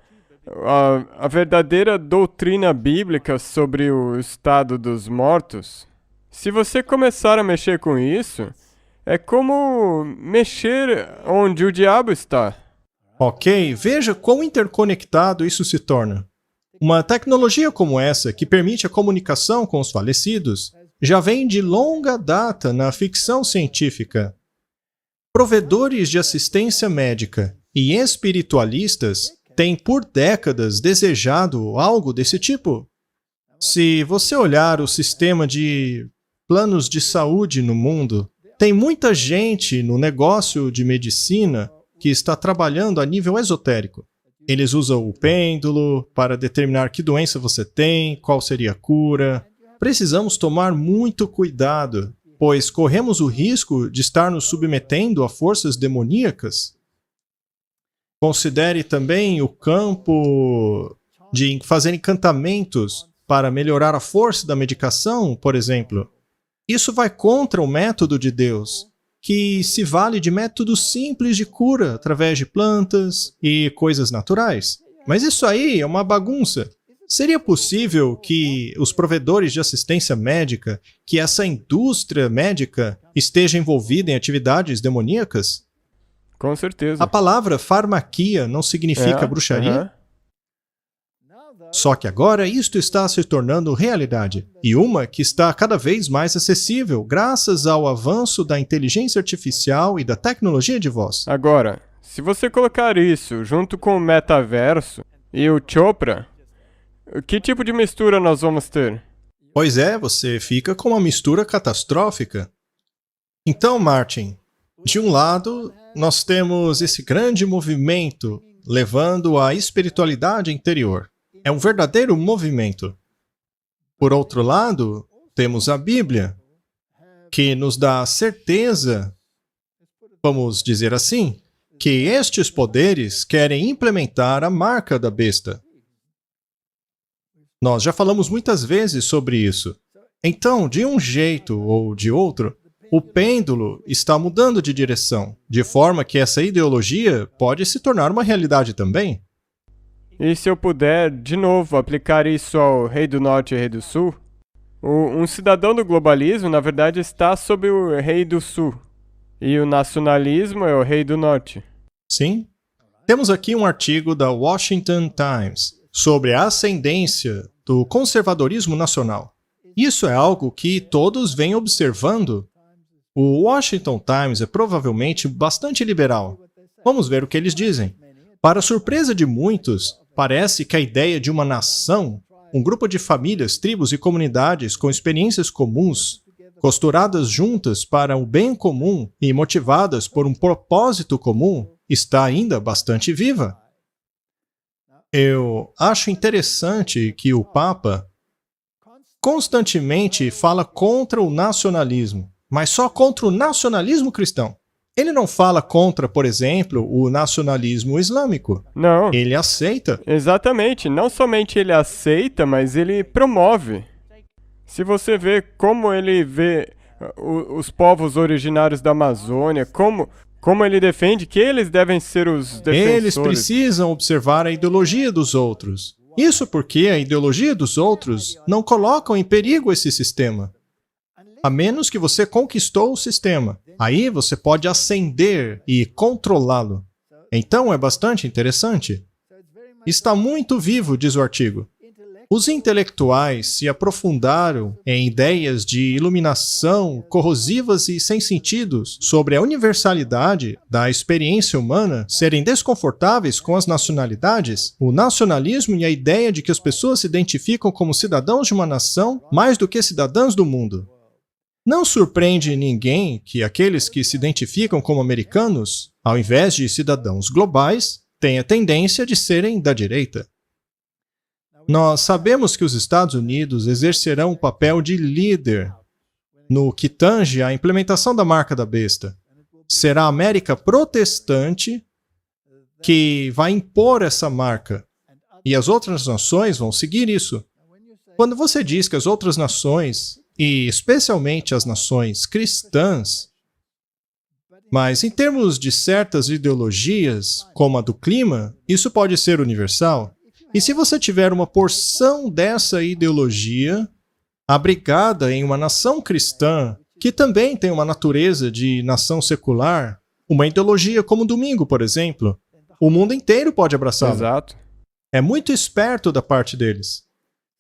a verdadeira doutrina bíblica sobre o estado dos mortos. Se você começar a mexer com isso, é como mexer onde o diabo está.
Ok, veja quão interconectado isso se torna. Uma tecnologia como essa, que permite a comunicação com os falecidos, já vem de longa data na ficção científica. Provedores de assistência médica e espiritualistas têm por décadas desejado algo desse tipo. Se você olhar o sistema de planos de saúde no mundo, tem muita gente no negócio de medicina que está trabalhando a nível esotérico. Eles usam o pêndulo para determinar que doença você tem, qual seria a cura. Precisamos tomar muito cuidado, pois corremos o risco de estar nos submetendo a forças demoníacas. Considere também o campo de fazer encantamentos para melhorar a força da medicação, por exemplo. Isso vai contra o método de Deus, que se vale de métodos simples de cura através de plantas e coisas naturais. Mas isso aí é uma bagunça. Seria possível que os provedores de assistência médica, que essa indústria médica esteja envolvida em atividades demoníacas?
Com certeza.
A palavra farmaquia não significa bruxaria?
aham.
Só que agora isto está se tornando realidade, e uma que está cada vez mais acessível graças ao avanço da inteligência artificial e da tecnologia de voz.
Agora, se você colocar isso junto com o metaverso e o Chopra, que tipo de mistura nós vamos ter?
Pois é, você fica com uma mistura catastrófica. Então, Martin, de um lado, nós temos esse grande movimento levando à espiritualidade interior. É um verdadeiro movimento. Por outro lado, temos a Bíblia, que nos dá a certeza, vamos dizer assim, que estes poderes querem implementar a marca da besta. Nós já falamos muitas vezes sobre isso. Então, de um jeito ou de outro, o pêndulo está mudando de direção, de forma que essa ideologia pode se tornar uma realidade também.
E se eu puder, de novo, aplicar isso ao Rei do Norte e Rei do Sul? Um cidadão do globalismo, na verdade, está sob o Rei do Sul. E o nacionalismo é o Rei do Norte.
Sim. Temos aqui um artigo da Washington Times sobre a ascendência do conservadorismo nacional. Isso é algo que todos vêm observando. O Washington Times é provavelmente bastante liberal. Vamos ver o que eles dizem. Para surpresa de muitos, parece que a ideia de uma nação, um grupo de famílias, tribos e comunidades com experiências comuns, costuradas juntas para o bem comum e motivadas por um propósito comum, está ainda bastante viva. Eu acho interessante que o Papa constantemente fala contra o nacionalismo, mas só contra o nacionalismo cristão. Ele não fala contra, por exemplo, o nacionalismo islâmico.
Não.
Ele aceita.
Exatamente. Não somente ele aceita, mas ele promove. Se você vê como ele vê os povos originários da Amazônia, como ele defende que eles devem ser os defensores.
Eles precisam observar a ideologia dos outros. Isso porque a ideologia dos outros não colocam em perigo esse sistema. A menos que você conquistou o sistema. Aí você pode ascender e controlá-lo. Então é bastante interessante. Está muito vivo, diz o artigo. Os intelectuais se aprofundaram em ideias de iluminação corrosivas e sem sentidos sobre a universalidade da experiência humana serem desconfortáveis com as nacionalidades, o nacionalismo e a ideia de que as pessoas se identificam como cidadãos de uma nação mais do que cidadãs do mundo. Não surpreende ninguém que aqueles que se identificam como americanos, ao invés de cidadãos globais, tenham a tendência de serem da direita. Nós sabemos que os Estados Unidos exercerão um papel de líder no que tange à implementação da marca da besta. Será a América protestante que vai impor essa marca, e as outras nações vão seguir isso. Quando você diz que as outras nações, e especialmente as nações cristãs, mas em termos de certas ideologias, como a do clima, isso pode ser universal. E se você tiver uma porção dessa ideologia abrigada em uma nação cristã, que também tem uma natureza de nação secular, uma ideologia como o domingo, por exemplo, o mundo inteiro pode abraçá-la.
Exato.
É muito esperto da parte deles.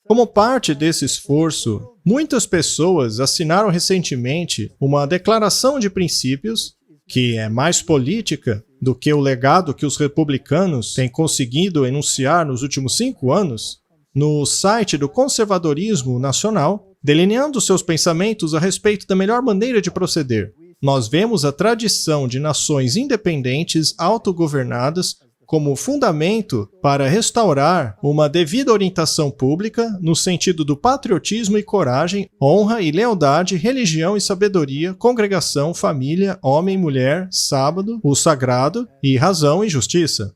Como parte desse esforço, muitas pessoas assinaram recentemente uma declaração de princípios que é mais política do que o legado que os republicanos têm conseguido enunciar nos últimos 5 anos, no site do Conservadorismo Nacional, delineando seus pensamentos a respeito da melhor maneira de proceder. Nós vemos a tradição de nações independentes autogovernadas como fundamento para restaurar uma devida orientação pública no sentido do patriotismo e coragem, honra e lealdade, religião e sabedoria, congregação, família, homem, mulher, sábado, o sagrado e razão e justiça.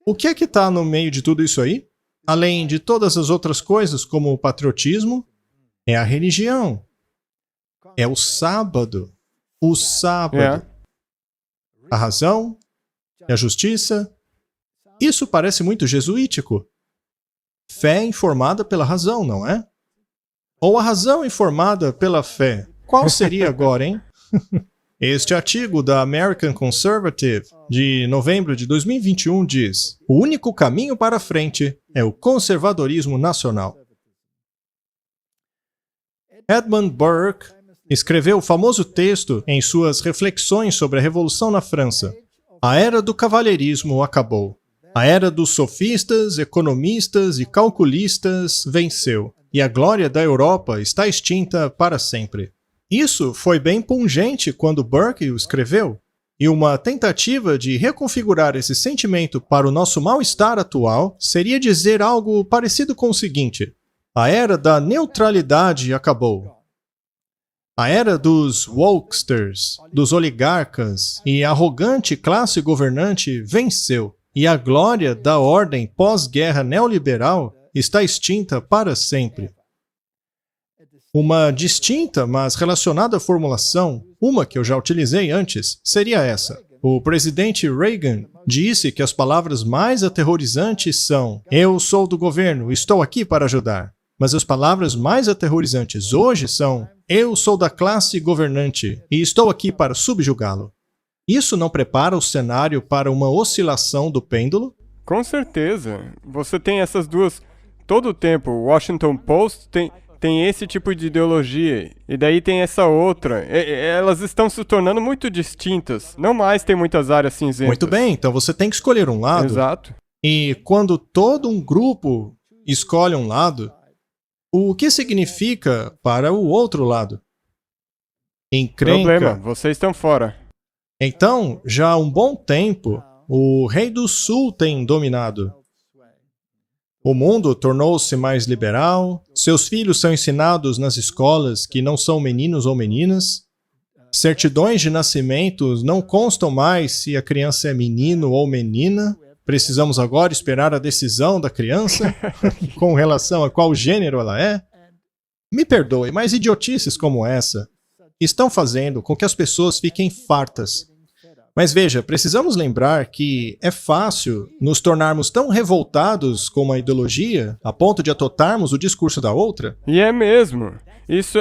O que é que está no meio de tudo isso aí? Além de todas as outras coisas como o patriotismo, É a religião. É o sábado. O sábado. A razão e a justiça. Isso parece muito jesuítico. Fé informada pela razão, não é? Ou a razão informada pela fé. Qual seria agora, hein? Este artigo da American Conservative, de novembro de 2021, diz: o único caminho para a frente é o conservadorismo nacional. Edmund Burke escreveu o famoso texto em suas reflexões sobre a Revolução na França. A era do cavalheirismo acabou. A era dos sofistas, economistas e calculistas venceu. E a glória da Europa está extinta para sempre. Isso foi bem pungente quando Burke o escreveu, e uma tentativa de reconfigurar esse sentimento para o nosso mal-estar atual seria dizer algo parecido com o seguinte: a era da neutralidade acabou. A era dos wokesters, dos oligarcas e arrogante classe governante venceu, e a glória da ordem pós-guerra neoliberal está extinta para sempre. Uma distinta, mas relacionada formulação, uma que eu já utilizei antes, seria essa. O presidente Reagan disse que as palavras mais aterrorizantes são: eu sou do governo, estou aqui para ajudar. Mas as palavras mais aterrorizantes hoje são: eu sou da classe governante e estou aqui para subjugá-lo. Isso não prepara o cenário para uma oscilação do pêndulo?
Com certeza. Você tem essas duas todo o tempo. O Washington Post tem esse tipo de ideologia, e daí tem essa outra. Elas estão se tornando muito distintas. Não mais tem muitas áreas cinzentas.
Muito bem, então você tem que escolher um lado.
Exato.
E quando todo um grupo escolhe um lado, o que significa para o outro lado? Encrenca.
Problema, vocês estão fora.
Então, já há um bom tempo, o Rei do Sul tem dominado. O mundo tornou-se mais liberal, seus filhos são ensinados nas escolas que não são meninos ou meninas, certidões de nascimentos não constam mais se a criança é menino ou menina, precisamos agora esperar a decisão da criança com relação a qual gênero ela é. Me perdoe, mas idiotices como essa estão fazendo com que as pessoas fiquem fartas. Mas veja, precisamos lembrar que é fácil nos tornarmos tão revoltados com uma ideologia a ponto de adotarmos o discurso da outra.
E é mesmo. Isso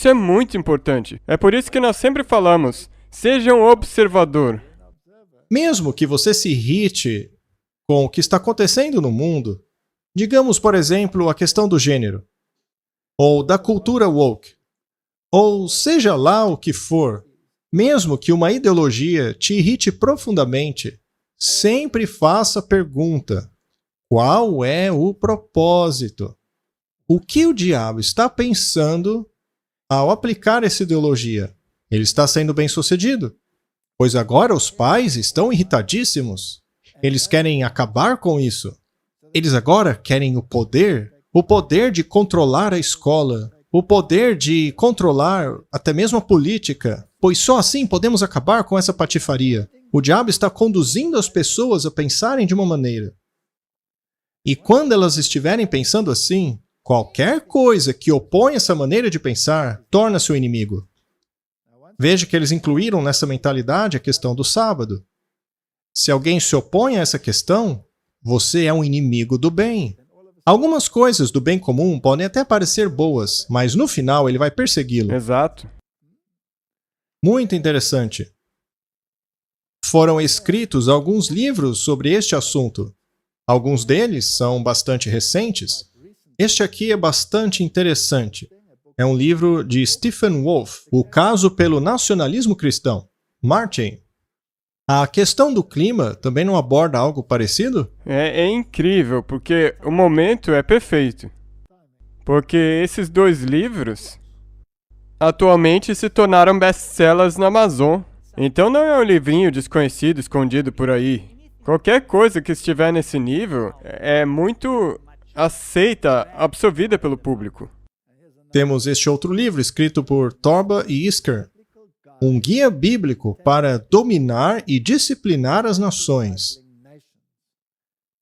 é muito importante. É por isso que nós sempre falamos: seja um observador.
Mesmo que você se irrite com o que está acontecendo no mundo, digamos, por exemplo, a questão do gênero, ou da cultura woke, ou seja lá o que for, mesmo que uma ideologia te irrite profundamente, sempre faça a pergunta: qual é o propósito? O que o diabo está pensando ao aplicar essa ideologia? Ele está sendo bem-sucedido? Pois agora os pais estão irritadíssimos. Eles querem acabar com isso. Eles agora querem o poder de controlar a escola, o poder de controlar até mesmo a política, pois só assim podemos acabar com essa patifaria. O diabo está conduzindo as pessoas a pensarem de uma maneira. E quando elas estiverem pensando assim, qualquer coisa que opõe essa maneira de pensar torna-se o inimigo. Veja que eles incluíram nessa mentalidade a questão do sábado. Se alguém se opõe a essa questão, você é um inimigo do bem. Algumas coisas do bem comum podem até parecer boas, mas no final ele vai persegui-lo.
Exato.
Muito interessante. Foram escritos alguns livros sobre este assunto. Alguns deles são bastante recentes. Este aqui é bastante interessante. É um livro de Stephen Wolfe, O Caso pelo Nacionalismo Cristão. Martin, a questão do clima também não aborda algo parecido?
É incrível, porque o momento é perfeito. Porque esses dois livros atualmente se tornaram best-sellers na Amazon. Então não é um livrinho desconhecido, escondido por aí. Qualquer coisa que estiver nesse nível é muito aceita, absorvida pelo público.
Temos este outro livro, escrito por Torba e Isker, Um Guia Bíblico para Dominar e Disciplinar as Nações.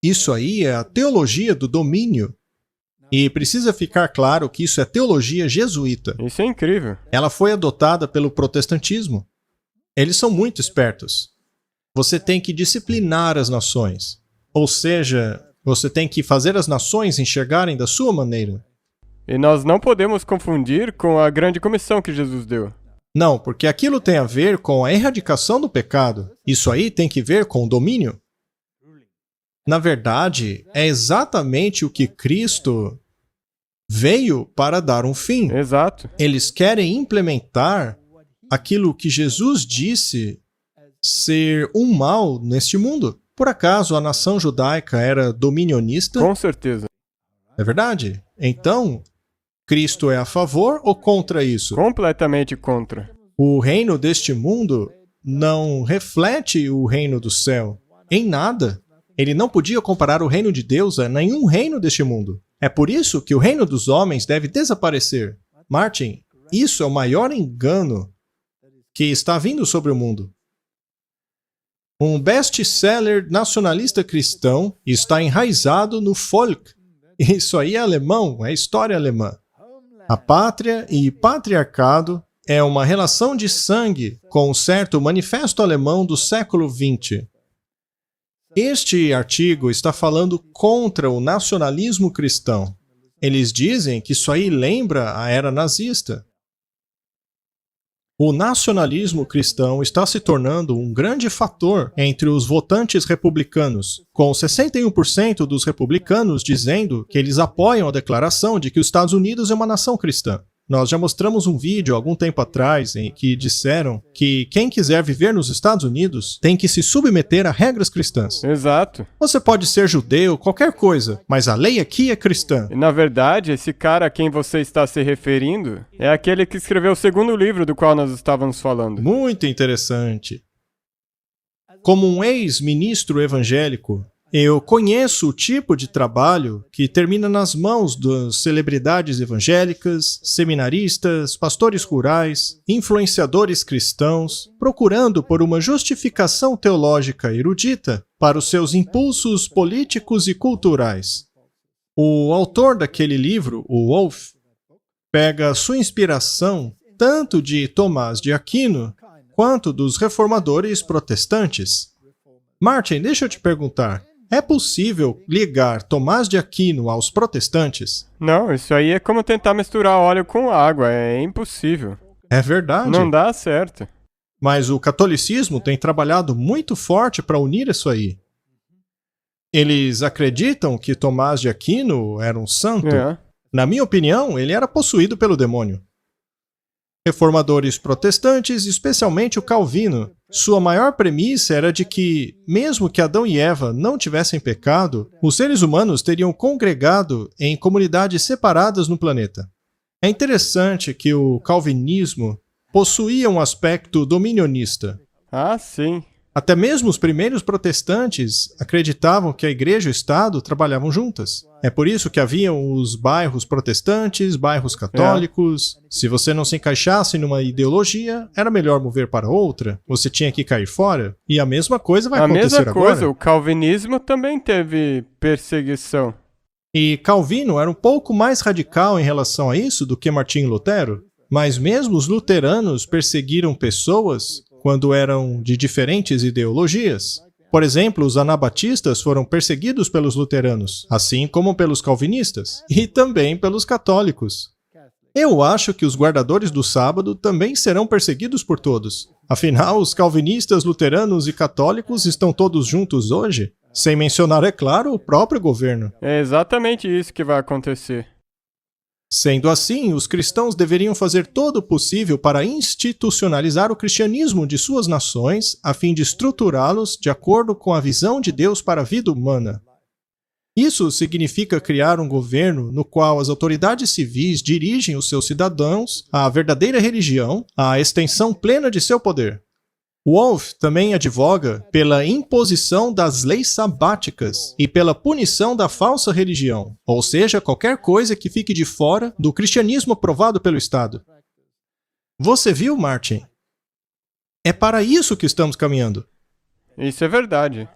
Isso aí é a teologia do domínio. E precisa ficar claro que isso é teologia jesuíta.
Isso é incrível.
Ela foi adotada pelo protestantismo. Eles são muito espertos. Você tem que disciplinar as nações. Ou seja, você tem que fazer as nações enxergarem da sua maneira.
E nós não podemos confundir com a grande comissão que Jesus deu.
Não, porque aquilo tem a ver com a erradicação do pecado. Isso aí tem que ver com o domínio. Na verdade, é exatamente o que Cristo veio para dar um fim.
Exato.
Eles querem implementar aquilo que Jesus disse ser um mal neste mundo. Por acaso a nação judaica era dominionista?
Com certeza.
É verdade? Então, Cristo é a favor ou contra isso?
Completamente contra.
O reino deste mundo não reflete o reino do céu em nada. Ele não podia comparar o reino de Deus a nenhum reino deste mundo. É por isso que o reino dos homens deve desaparecer. Martin, isso é o maior engano que está vindo sobre o mundo. Um best-seller nacionalista cristão está enraizado no Volk. Isso aí é alemão, é história alemã. A pátria e patriarcado é uma relação de sangue com um certo manifesto alemão do século XX. Este artigo está falando contra o nacionalismo cristão. Eles dizem que isso aí lembra a era nazista. O nacionalismo cristão está se tornando um grande fator entre os votantes republicanos, com 61% dos republicanos dizendo que eles apoiam a declaração de que os Estados Unidos é uma nação cristã. Nós já mostramos um vídeo algum tempo atrás em que disseram que quem quiser viver nos Estados Unidos tem que se submeter a regras cristãs.
Exato.
Você pode ser judeu, qualquer coisa, mas a lei aqui é cristã.
E na verdade, esse cara a quem você está se referindo é aquele que escreveu o segundo livro do qual nós estávamos falando.
Muito interessante. Como um ex-ministro evangélico, eu conheço o tipo de trabalho que termina nas mãos das celebridades evangélicas, seminaristas, pastores rurais, influenciadores cristãos, procurando por uma justificação teológica erudita para os seus impulsos políticos e culturais. O autor daquele livro, o Wolff, pega sua inspiração tanto de Tomás de Aquino quanto dos reformadores protestantes. Martin, deixa eu te perguntar. É possível ligar Tomás de Aquino aos protestantes?
Não, isso aí é como tentar misturar óleo com água, é impossível.
É verdade.
Não dá certo.
Mas o catolicismo tem trabalhado muito forte para unir isso aí. Eles acreditam que Tomás de Aquino era um santo?
É.
Na minha opinião, ele era possuído pelo demônio. Reformadores protestantes, especialmente o Calvino, sua maior premissa era de que, mesmo que Adão e Eva não tivessem pecado, os seres humanos teriam congregado em comunidades separadas no planeta. É interessante que o calvinismo possuía um aspecto dominionista.
Ah, sim.
Até mesmo os primeiros protestantes acreditavam que a igreja e o Estado trabalhavam juntas. É por isso que haviam os bairros protestantes, bairros católicos. Se você não se encaixasse numa ideologia, era melhor mover para outra. Você tinha que cair fora. E a mesma coisa vai acontecer agora.
A mesma coisa, o calvinismo também teve perseguição.
E Calvino era um pouco mais radical em relação a isso do que Martinho Lutero. Mas mesmo os luteranos perseguiram pessoas quando eram de diferentes ideologias. Por exemplo, os anabatistas foram perseguidos pelos luteranos, assim como pelos calvinistas, e também pelos católicos. Eu acho que os guardadores do sábado também serão perseguidos por todos. Afinal, os calvinistas, luteranos e católicos estão todos juntos hoje, sem mencionar, é claro, o próprio governo.
É exatamente isso que vai acontecer.
Sendo assim, os cristãos deveriam fazer todo o possível para institucionalizar o cristianismo de suas nações, a fim de estruturá-los de acordo com a visão de Deus para a vida humana. Isso significa criar um governo no qual as autoridades civis dirigem os seus cidadãos à verdadeira religião, à extensão plena de seu poder. Wolff também advoga pela imposição das leis sabáticas e pela punição da falsa religião, ou seja, qualquer coisa que fique de fora do cristianismo aprovado pelo Estado. Você viu, Martin? É para isso que estamos caminhando.
Isso é verdade.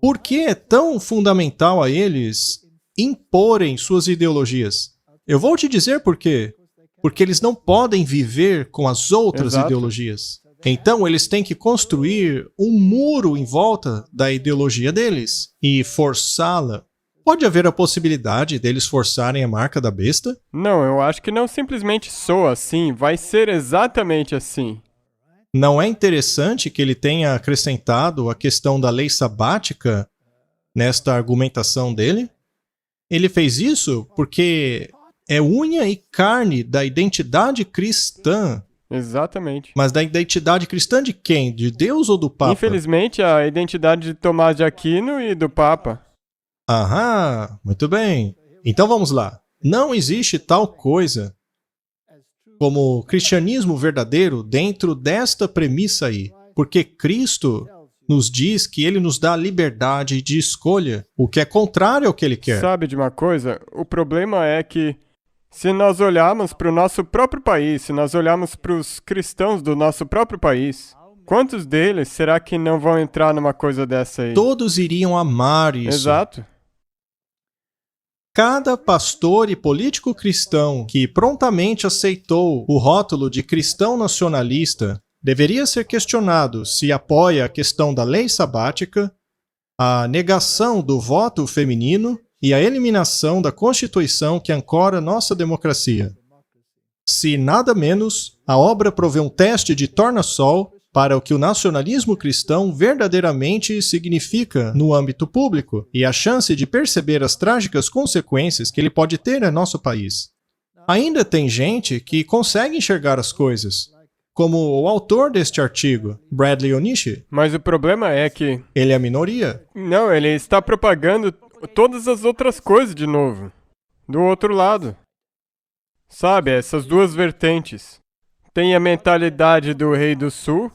Por que é tão fundamental a eles imporem suas ideologias. Eu vou te dizer por quê. Porque eles não podem viver com as outras
Exato.
ideologias. Então, eles têm que construir um muro em volta da ideologia deles e forçá-la. Pode haver a possibilidade deles forçarem a marca da besta?
Não, eu acho que não simplesmente soa assim, vai ser exatamente assim.
Não é interessante que ele tenha acrescentado a questão da lei sabática nesta argumentação dele? Ele fez isso porque é unha e carne da identidade cristã.
Exatamente.
Mas da identidade cristã de quem? De Deus ou do Papa?
Infelizmente, a identidade de Tomás de Aquino e do Papa.
Aham, muito bem. Então vamos lá. Não existe tal coisa como cristianismo verdadeiro dentro desta premissa aí. Porque Cristo nos diz que ele nos dá liberdade de escolha, o que é contrário ao que ele quer.
Sabe de uma coisa? O problema é que se nós olharmos para o nosso próprio país, se nós olharmos para os cristãos do nosso próprio país, quantos deles será que não vão entrar numa coisa dessa aí?
Todos iriam amar isso.
Exato.
Cada pastor e político cristão que prontamente aceitou o rótulo de cristão nacionalista deveria ser questionado se apoia a questão da lei sabática, a negação do voto feminino e a eliminação da Constituição que ancora nossa democracia. Se nada menos, a obra provê um teste de torna-sol para o que o nacionalismo cristão verdadeiramente significa no âmbito público e a chance de perceber as trágicas consequências que ele pode ter em nosso país. Ainda tem gente que consegue enxergar as coisas, como o autor deste artigo, Bradley Onishi.
Mas o problema é que...
Ele é a minoria.
Não, ele está propagando todas as outras coisas de novo. Do outro lado. Sabe, essas duas vertentes. Tem a mentalidade do Rei do Sul,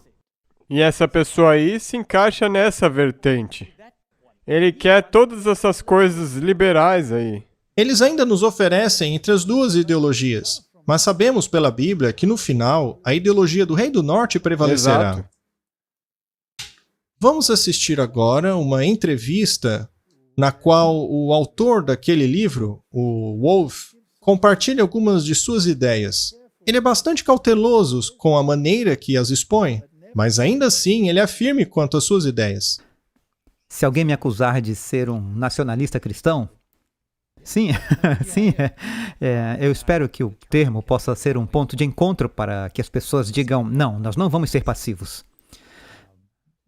e essa pessoa aí se encaixa nessa vertente. Ele quer todas essas coisas liberais aí.
Eles ainda nos oferecem entre as duas ideologias, mas sabemos pela Bíblia que no final a ideologia do Rei do Norte prevalecerá.
Exato.
Vamos assistir agora uma entrevista na qual o autor daquele livro, o Wolff, compartilha algumas de suas ideias. Ele é bastante cauteloso com a maneira que as expõe, mas ainda assim ele é firme quanto às suas ideias.
Se alguém me acusar de ser um nacionalista cristão, sim, sim, eu espero que o termo possa ser um ponto de encontro para que as pessoas digam, não, nós não vamos ser passivos.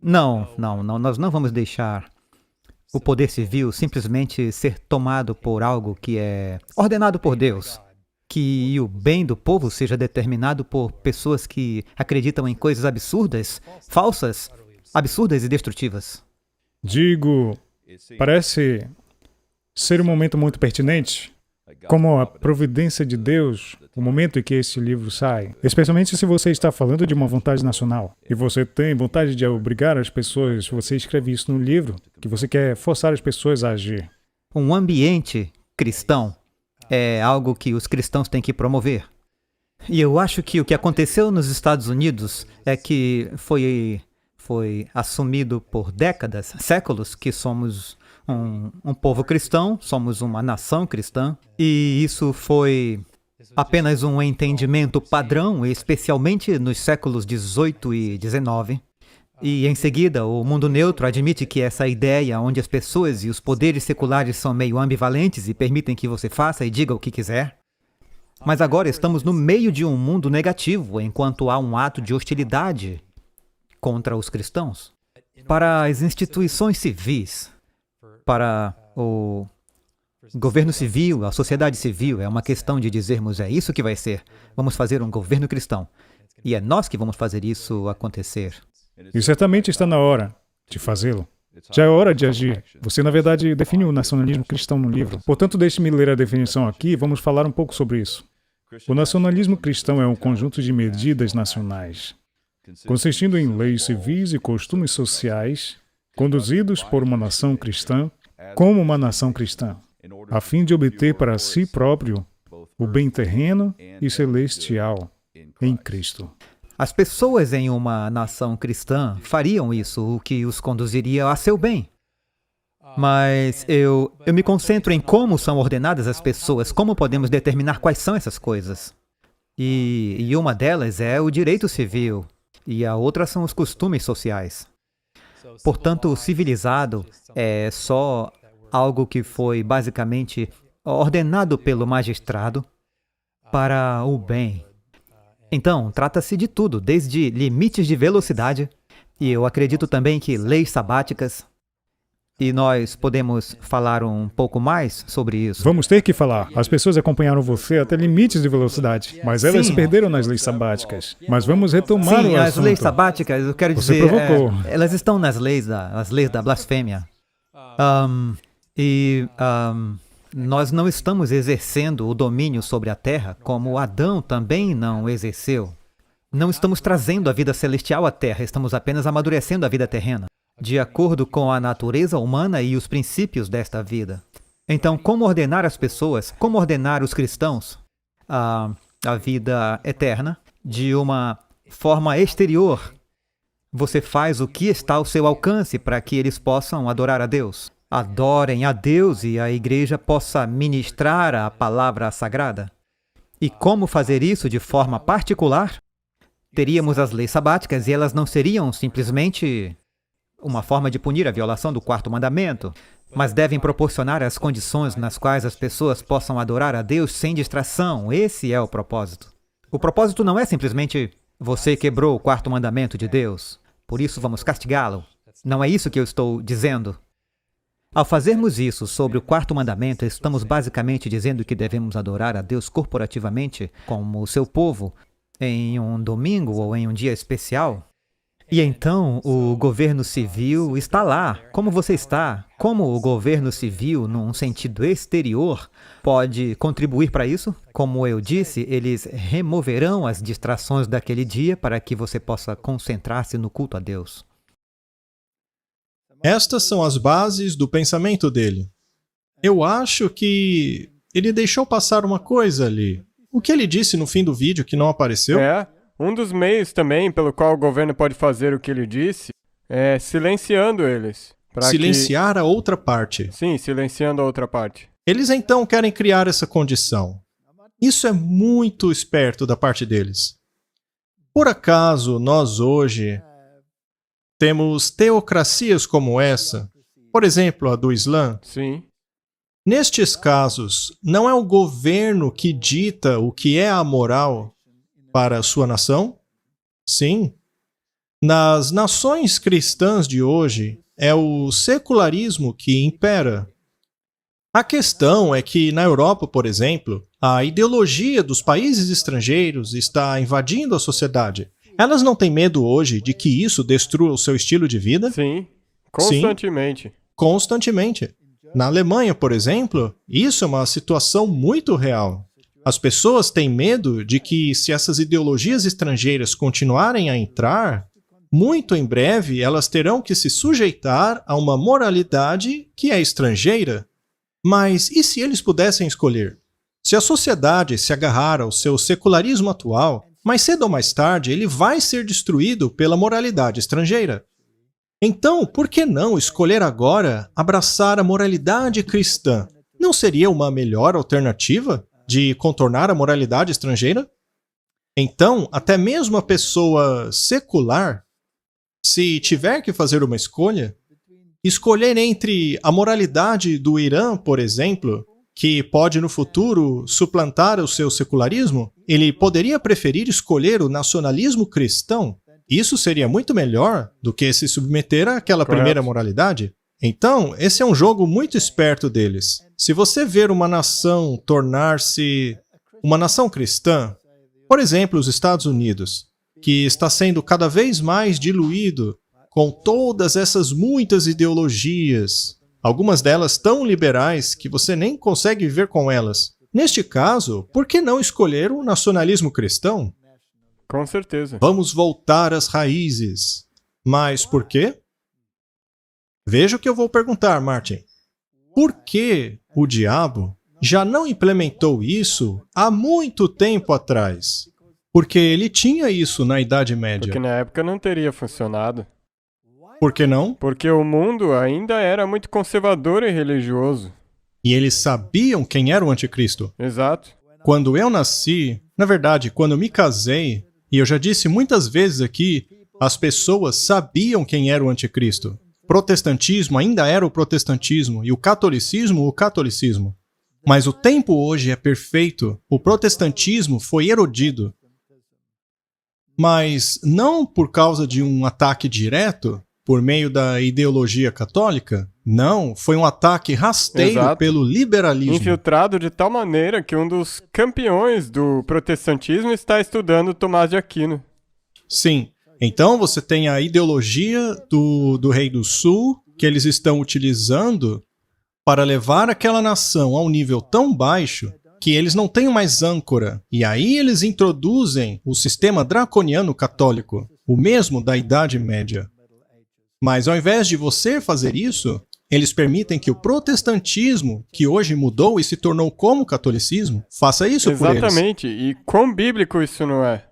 Não, nós não vamos deixar o poder civil simplesmente ser tomado por algo que é ordenado por Deus. Que o bem do povo seja determinado por pessoas que acreditam em coisas absurdas, falsas, absurdas e destrutivas.
Digo, parece ser um momento muito pertinente, como a providência de Deus, o momento em que esse livro sai, especialmente se você está falando de uma vontade nacional, e você tem vontade de obrigar as pessoas, você escreve isso no livro, que você quer forçar as pessoas a agir.
Um ambiente cristão é algo que os cristãos têm que promover. E eu acho que o que aconteceu nos Estados Unidos é que foi assumido por décadas, séculos, que somos um povo cristão, somos uma nação cristã, e isso foi apenas um entendimento padrão, especialmente nos séculos 18 e 19. E em seguida, o mundo neutro admite que essa ideia onde as pessoas e os poderes seculares são meio ambivalentes e permitem que você faça e diga o que quiser. Mas agora estamos no meio de um mundo negativo, enquanto há um ato de hostilidade contra os cristãos. Para as instituições civis, para o governo civil, a sociedade civil, é uma questão de dizermos, é isso que vai ser. Vamos fazer um governo cristão. E é nós que vamos fazer isso acontecer.
E certamente está na hora de fazê-lo. Já é hora de agir. Você, na verdade, define o nacionalismo cristão no livro. Portanto, deixe-me ler a definição aqui e vamos falar um pouco sobre isso. O nacionalismo cristão é um conjunto de medidas nacionais, consistindo em leis civis e costumes sociais, conduzidos por uma nação cristã, como uma nação cristã, a fim de obter para si próprio o bem terreno e celestial em Cristo.
As pessoas em uma nação cristã fariam isso, o que os conduziria a seu bem. Mas eu me concentro em como são ordenadas as pessoas, como podemos determinar quais são essas coisas. E uma delas é o direito civil, e a outra são os costumes sociais. Portanto, o civilizado é só algo que foi basicamente ordenado pelo magistrado para o bem. Então, trata-se de tudo, desde limites de velocidade, e eu acredito também que leis sabáticas, e nós podemos falar um pouco mais sobre isso.
Vamos ter que falar. As pessoas acompanharam você até limites de velocidade, mas elas se
Sim.
perderam nas leis sabáticas. Mas vamos retomar
Sim,
o
as
assunto.
leis sabáticas, eu quero
Você
dizer,
provocou.
elas estão nas leis da blasfêmia. Nós não estamos exercendo o domínio sobre a terra como Adão também não exerceu. Não estamos trazendo a vida celestial à terra, estamos apenas amadurecendo a vida terrena, de acordo com a natureza humana e os princípios desta vida. Então, como ordenar as pessoas, como ordenar os cristãos a vida eterna de uma forma exterior? Você faz o que está ao seu alcance para que eles possam adorar a Deus. Adorem a Deus e a igreja possa ministrar a palavra sagrada. E como fazer isso de forma particular? Teríamos as leis sabáticas e elas não seriam simplesmente uma forma de punir a violação do quarto mandamento, mas devem proporcionar as condições nas quais as pessoas possam adorar a Deus sem distração. Esse é o propósito. O propósito não é simplesmente você quebrou o quarto mandamento de Deus, por isso vamos castigá-lo. Não é isso que eu estou dizendo. Ao fazermos isso sobre o quarto mandamento, estamos basicamente dizendo que devemos adorar a Deus corporativamente, como o seu povo, em um domingo ou em um dia especial. E então o governo civil está lá. Como você está? Como o governo civil, num sentido exterior, pode contribuir para isso? Como eu disse, eles removerão as distrações daquele dia para que você possa concentrar-se no culto a Deus.
Estas são as bases do pensamento dele. Eu acho que ele deixou passar uma coisa ali. O que ele disse no fim do vídeo que não apareceu?
Um dos meios também pelo qual o governo pode fazer o que ele disse é silenciando eles.
Silenciar a outra parte.
Sim, silenciando a outra parte.
Eles então querem criar essa condição. Isso é muito esperto da parte deles. Por acaso, nós hoje temos teocracias como essa, por exemplo, a do Islã?
Sim.
Nestes casos, não é o governo que dita o que é a moral para a sua nação? Sim. Nas nações cristãs de hoje, é o secularismo que impera. A questão é que, na Europa, por exemplo, a ideologia dos países estrangeiros está invadindo a sociedade. Elas não têm medo hoje de que isso destrua o seu estilo de vida?
Sim, constantemente.
Sim, constantemente. Na Alemanha, por exemplo, isso é uma situação muito real. As pessoas têm medo de que, se essas ideologias estrangeiras continuarem a entrar, muito em breve elas terão que se sujeitar a uma moralidade que é estrangeira. Mas e se eles pudessem escolher? Se a sociedade se agarrar ao seu secularismo atual, mais cedo ou mais tarde ele vai ser destruído pela moralidade estrangeira. Então, por que não escolher agora abraçar a moralidade cristã? Não seria uma melhor alternativa de contornar a moralidade estrangeira? Então, até mesmo a pessoa secular, se tiver que fazer uma escolha, escolher entre a moralidade do Irã, por exemplo, que pode no futuro suplantar o seu secularismo, ele poderia preferir escolher o nacionalismo cristão. Isso seria muito melhor do que se submeter àquela primeira moralidade. Então, esse é um jogo muito esperto deles. Se você ver uma nação tornar-se uma nação cristã, por exemplo, os Estados Unidos, que está sendo cada vez mais diluído com todas essas muitas ideologias, algumas delas tão liberais que você nem consegue viver com elas. Neste caso, por que não escolher o nacionalismo cristão?
Com certeza.
Vamos voltar às raízes. Mas por quê? Veja o que eu vou perguntar, Martin. Por que o diabo já não implementou isso há muito tempo atrás? Porque ele tinha isso na Idade Média.
Porque na época não teria funcionado.
Por que não?
Porque o mundo ainda era muito conservador e religioso.
E eles sabiam quem era o anticristo.
Exato.
Quando eu nasci, na verdade, quando eu me casei, e eu já disse muitas vezes aqui, as pessoas sabiam quem era o anticristo. Protestantismo ainda era o protestantismo e o catolicismo. Mas o tempo hoje é perfeito. O protestantismo foi erodido. Mas não por causa de um ataque direto, por meio da ideologia católica. Não, foi um ataque rasteiro
Exato.
pelo liberalismo.
Infiltrado de tal maneira que um dos campeões do protestantismo está estudando Tomás de Aquino.
Sim. Então você tem a ideologia do Rei do Sul, que eles estão utilizando para levar aquela nação a um nível tão baixo que eles não têm mais âncora. E aí eles introduzem o sistema draconiano católico, o mesmo da Idade Média. Mas ao invés de você fazer isso, eles permitem que o protestantismo, que hoje mudou e se tornou como o catolicismo, faça isso por eles.
Exatamente. E quão bíblico isso não é?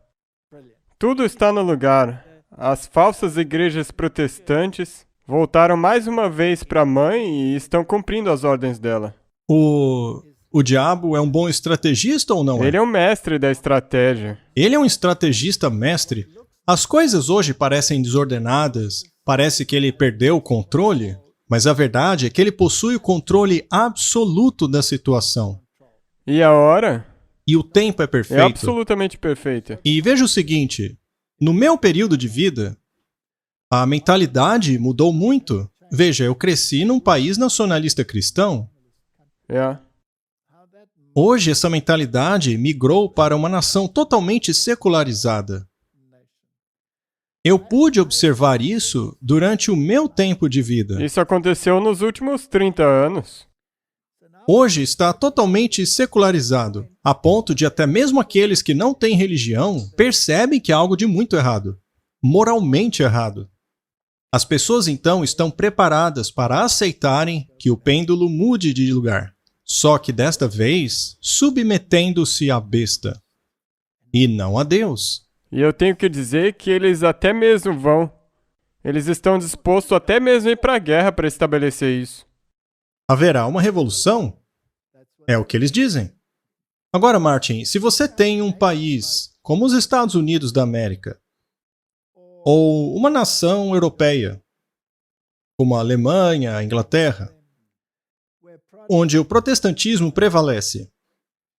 Tudo está no lugar. As falsas igrejas protestantes voltaram mais uma vez para a mãe e estão cumprindo as ordens dela.
O diabo é um bom estrategista ou não é?
Ele é o mestre da estratégia.
Ele é um estrategista mestre. As coisas hoje parecem desordenadas, parece que ele perdeu o controle, mas a verdade é que ele possui o controle absoluto da situação.
E a hora
E o tempo é
é
perfeito.
absolutamente perfeita.
E veja o seguinte, no meu período de vida, a mentalidade mudou muito. Veja, eu cresci num país nacionalista cristão.
É.
Hoje, essa mentalidade migrou para uma nação totalmente secularizada. Eu pude observar isso durante o meu tempo de vida.
Isso aconteceu nos últimos 30 anos.
Hoje está totalmente secularizado, a ponto de até mesmo aqueles que não têm religião percebem que há algo de muito errado, moralmente errado. As pessoas então estão preparadas para aceitarem que o pêndulo mude de lugar, só que desta vez submetendo-se à besta, e não a Deus.
E eu tenho que dizer que eles até mesmo vão. Eles estão dispostos até mesmo a ir para a guerra para estabelecer isso.
Haverá uma revolução? É o que eles dizem. Agora, Martin, se você tem um país como os Estados Unidos da América, ou uma nação europeia, como a Alemanha, a Inglaterra, onde o protestantismo prevalece,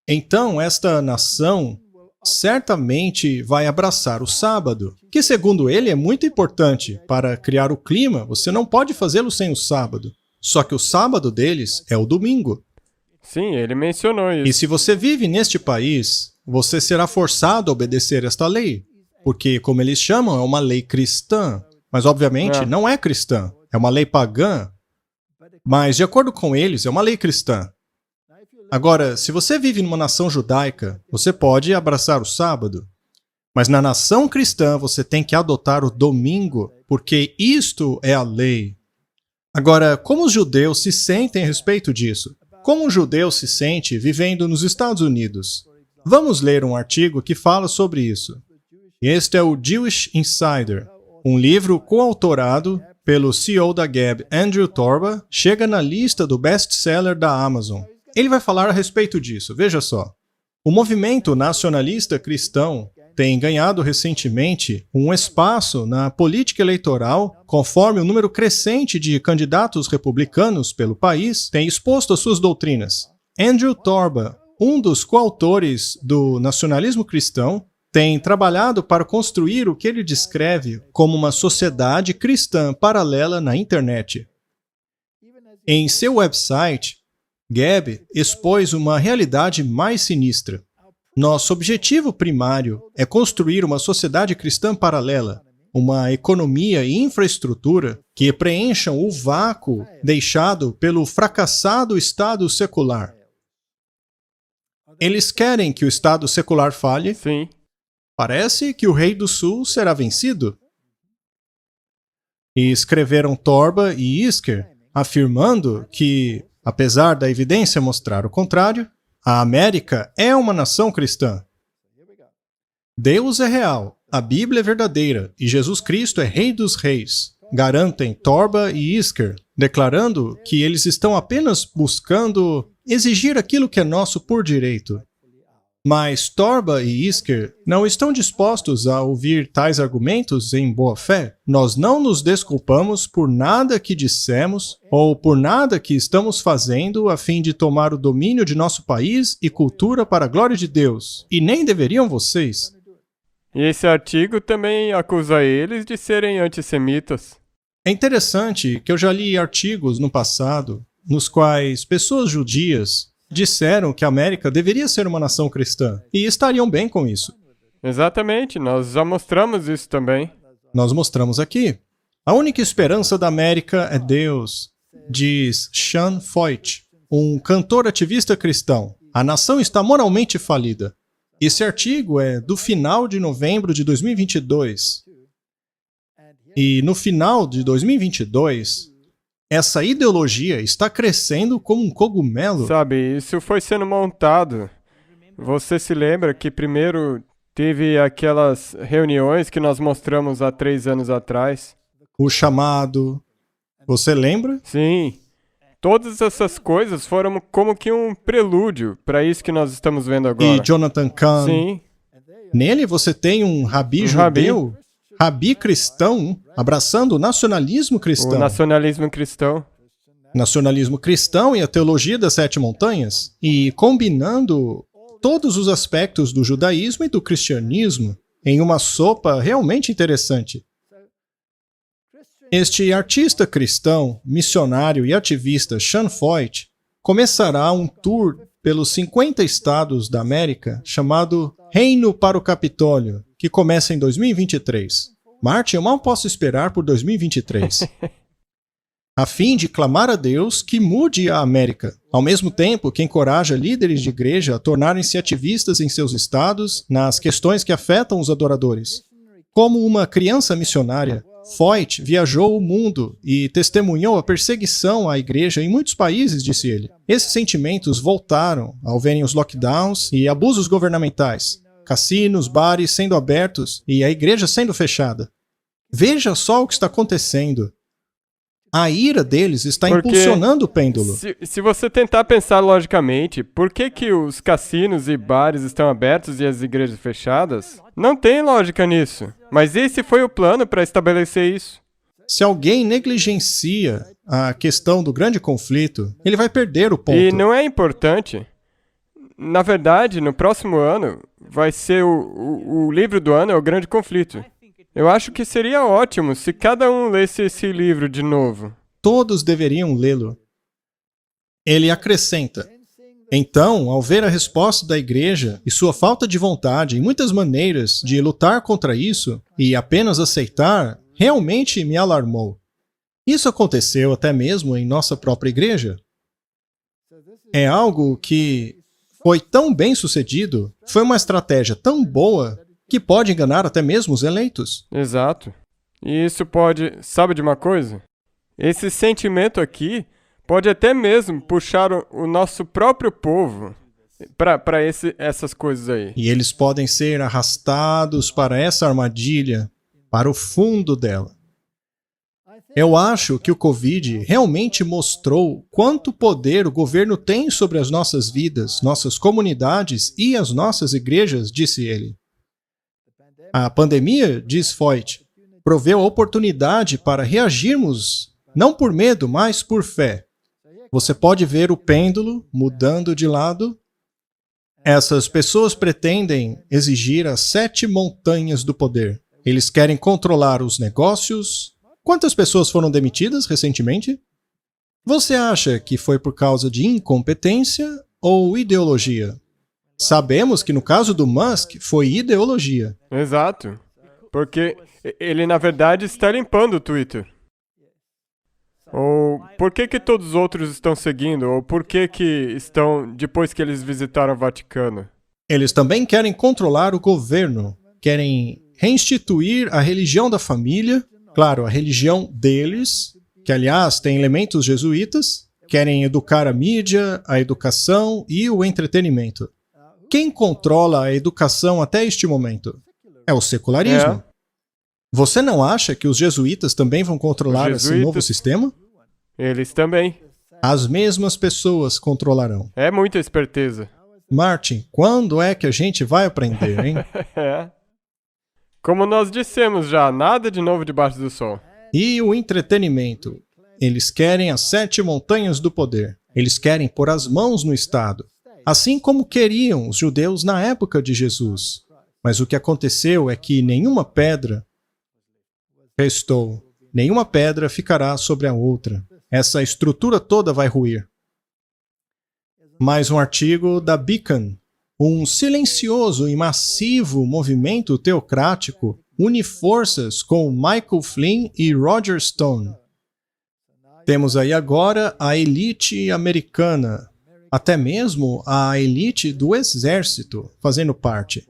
então esta nação certamente vai abraçar o sábado, que segundo ele é muito importante para criar o clima, você não pode fazê-lo sem o sábado. Só que o sábado deles é o domingo.
Sim, ele mencionou
E
isso.
se você vive neste país, você será forçado a obedecer esta lei, porque, como eles chamam, é uma lei cristã. Mas, obviamente, não é cristã, é uma lei pagã. Mas, de acordo com eles, é uma lei cristã. Agora, se você vive numa nação judaica, você pode abraçar o sábado. Mas na nação cristã, você tem que adotar o domingo, porque isto é a lei. Agora, como os judeus se sentem a respeito disso? Como um judeu se sente vivendo nos Estados Unidos? Vamos ler um artigo que fala sobre isso. Este é o Jewish Insider, um livro coautorado pelo CEO da Gab, Andrew Torba, chega na lista do best-seller da Amazon. Ele vai falar a respeito disso, veja só. O movimento nacionalista cristão tem ganhado recentemente um espaço na política eleitoral, conforme o número crescente de candidatos republicanos pelo país tem exposto as suas doutrinas. Andrew Torba, um dos coautores do nacionalismo cristão, tem trabalhado para construir o que ele descreve como uma sociedade cristã paralela na internet. Em seu website, Gab expôs uma realidade mais sinistra. Nosso objetivo primário é construir uma sociedade cristã paralela, uma economia e infraestrutura que preencham o vácuo deixado pelo fracassado Estado secular. Eles querem que o Estado secular falhe?
Sim.
Parece que o Rei do Sul será vencido. E escreveram Torba e Isker, afirmando que, apesar da evidência mostrar o contrário, a América é uma nação cristã. Deus é real, a Bíblia é verdadeira e Jesus Cristo é Rei dos Reis. garantem Torba e Isker, declarando que eles estão apenas buscando exigir aquilo que é nosso por direito. Mas Torba e Isker não estão dispostos a ouvir tais argumentos em boa fé. Nós não nos desculpamos por nada que dissemos ou por nada que estamos fazendo a fim de tomar o domínio de nosso país e cultura para a glória de Deus. E nem deveriam vocês.
E esse artigo também acusa eles de serem antissemitas.
É interessante que eu já li artigos no passado nos quais pessoas judias disseram que a América deveria ser uma nação cristã e estariam bem com isso.
Exatamente, nós já mostramos isso também.
Nós mostramos aqui. A única esperança da América é Deus, diz Sean Feucht, um cantor ativista cristão. A nação está moralmente falida. Esse artigo é do final de novembro de 2022. E no final de 2022, essa ideologia está crescendo como um cogumelo.
Sabe, isso foi sendo montado. Você se lembra que primeiro teve aquelas reuniões que nós mostramos há 3 anos atrás?
O chamado. Você lembra?
Sim. Todas essas coisas foram como que um prelúdio para isso que nós estamos vendo agora.
E Jonathan Cahn.
Sim.
Nele você tem um rabi judeu, rabi cristão, abraçando o nacionalismo cristão.
O nacionalismo cristão.
Nacionalismo cristão e a teologia das 7 montanhas, e combinando todos os aspectos do judaísmo e do cristianismo em uma sopa realmente interessante. Este artista cristão, missionário e ativista Sean Feucht começará um tour pelos 50 estados da América chamado Reino para o Capitólio, que começa em 2023. Martin, eu mal posso esperar por 2023. A fim de clamar a Deus que mude a América, ao mesmo tempo que encoraja líderes de igreja a tornarem-se ativistas em seus estados nas questões que afetam os adoradores. Como uma criança missionária, Feucht viajou o mundo e testemunhou a perseguição à igreja em muitos países, disse ele. Esses sentimentos voltaram ao verem os lockdowns e abusos governamentais, cassinos, bares sendo abertos e a igreja sendo fechada. Veja só o que está acontecendo. A ira deles está impulsionando o pêndulo.
Se você tentar pensar logicamente, por que os cassinos e bares estão abertos e as igrejas fechadas? Não tem lógica nisso. Mas esse foi o plano para estabelecer isso.
Se alguém negligencia a questão do grande conflito, ele vai perder o ponto.
E não é importante. Na verdade, no próximo ano, vai ser o livro do ano é o grande conflito. Eu acho que seria ótimo se cada um lesse esse livro de novo.
Todos deveriam lê-lo. Ele acrescenta: então, ao ver a resposta da igreja e sua falta de vontade em muitas maneiras de lutar contra isso e apenas aceitar, realmente me alarmou. Isso aconteceu até mesmo em nossa própria igreja. É algo que foi tão bem sucedido, foi uma estratégia tão boa, que pode enganar até mesmo os eleitos.
Exato. E isso pode... Sabe de uma coisa? Esse sentimento aqui pode até mesmo puxar o nosso próprio povo para essas coisas aí.
E eles podem ser arrastados para essa armadilha, para o fundo dela. Eu acho que o Covid realmente mostrou quanto poder o governo tem sobre as nossas vidas, nossas comunidades e as nossas igrejas, disse ele. A pandemia, diz Feucht, proveu a oportunidade para reagirmos, não por medo, mas por fé. Você pode ver o pêndulo mudando de lado. Essas pessoas pretendem exigir as 7 montanhas do poder. Eles querem controlar os negócios. Quantas pessoas foram demitidas recentemente? Você acha que foi por causa de incompetência ou ideologia? Sabemos que no caso do Musk foi ideologia.
Exato. Porque ele, na verdade, está limpando o Twitter. Ou por que todos os outros estão seguindo? Ou por que estão depois que eles visitaram o Vaticano?
Eles também querem controlar o governo. Querem reinstituir a religião da família. Claro, a religião deles, que aliás tem elementos jesuítas. Querem educar a mídia, a educação e o entretenimento. Quem controla a educação até este momento? É o secularismo. Você não acha que os jesuítas também vão controlar
Os
esse novo
jesuítas?
sistema?
Eles também.
As mesmas pessoas controlarão.
É muita esperteza.
Martin, quando é que a gente vai aprender, hein?
É. Como nós dissemos já, nada de novo debaixo do sol.
E o entretenimento? Eles querem as 7 montanhas do poder. Eles querem pôr as mãos no Estado. Assim como queriam os judeus na época de Jesus. Mas o que aconteceu é que nenhuma pedra restou. Nenhuma pedra ficará sobre a outra. Essa estrutura toda vai ruir. Mais um artigo da Beacon. Um silencioso e massivo movimento teocrático une forças com Michael Flynn e Roger Stone. Temos aí agora a elite americana, até mesmo a elite do exército fazendo parte.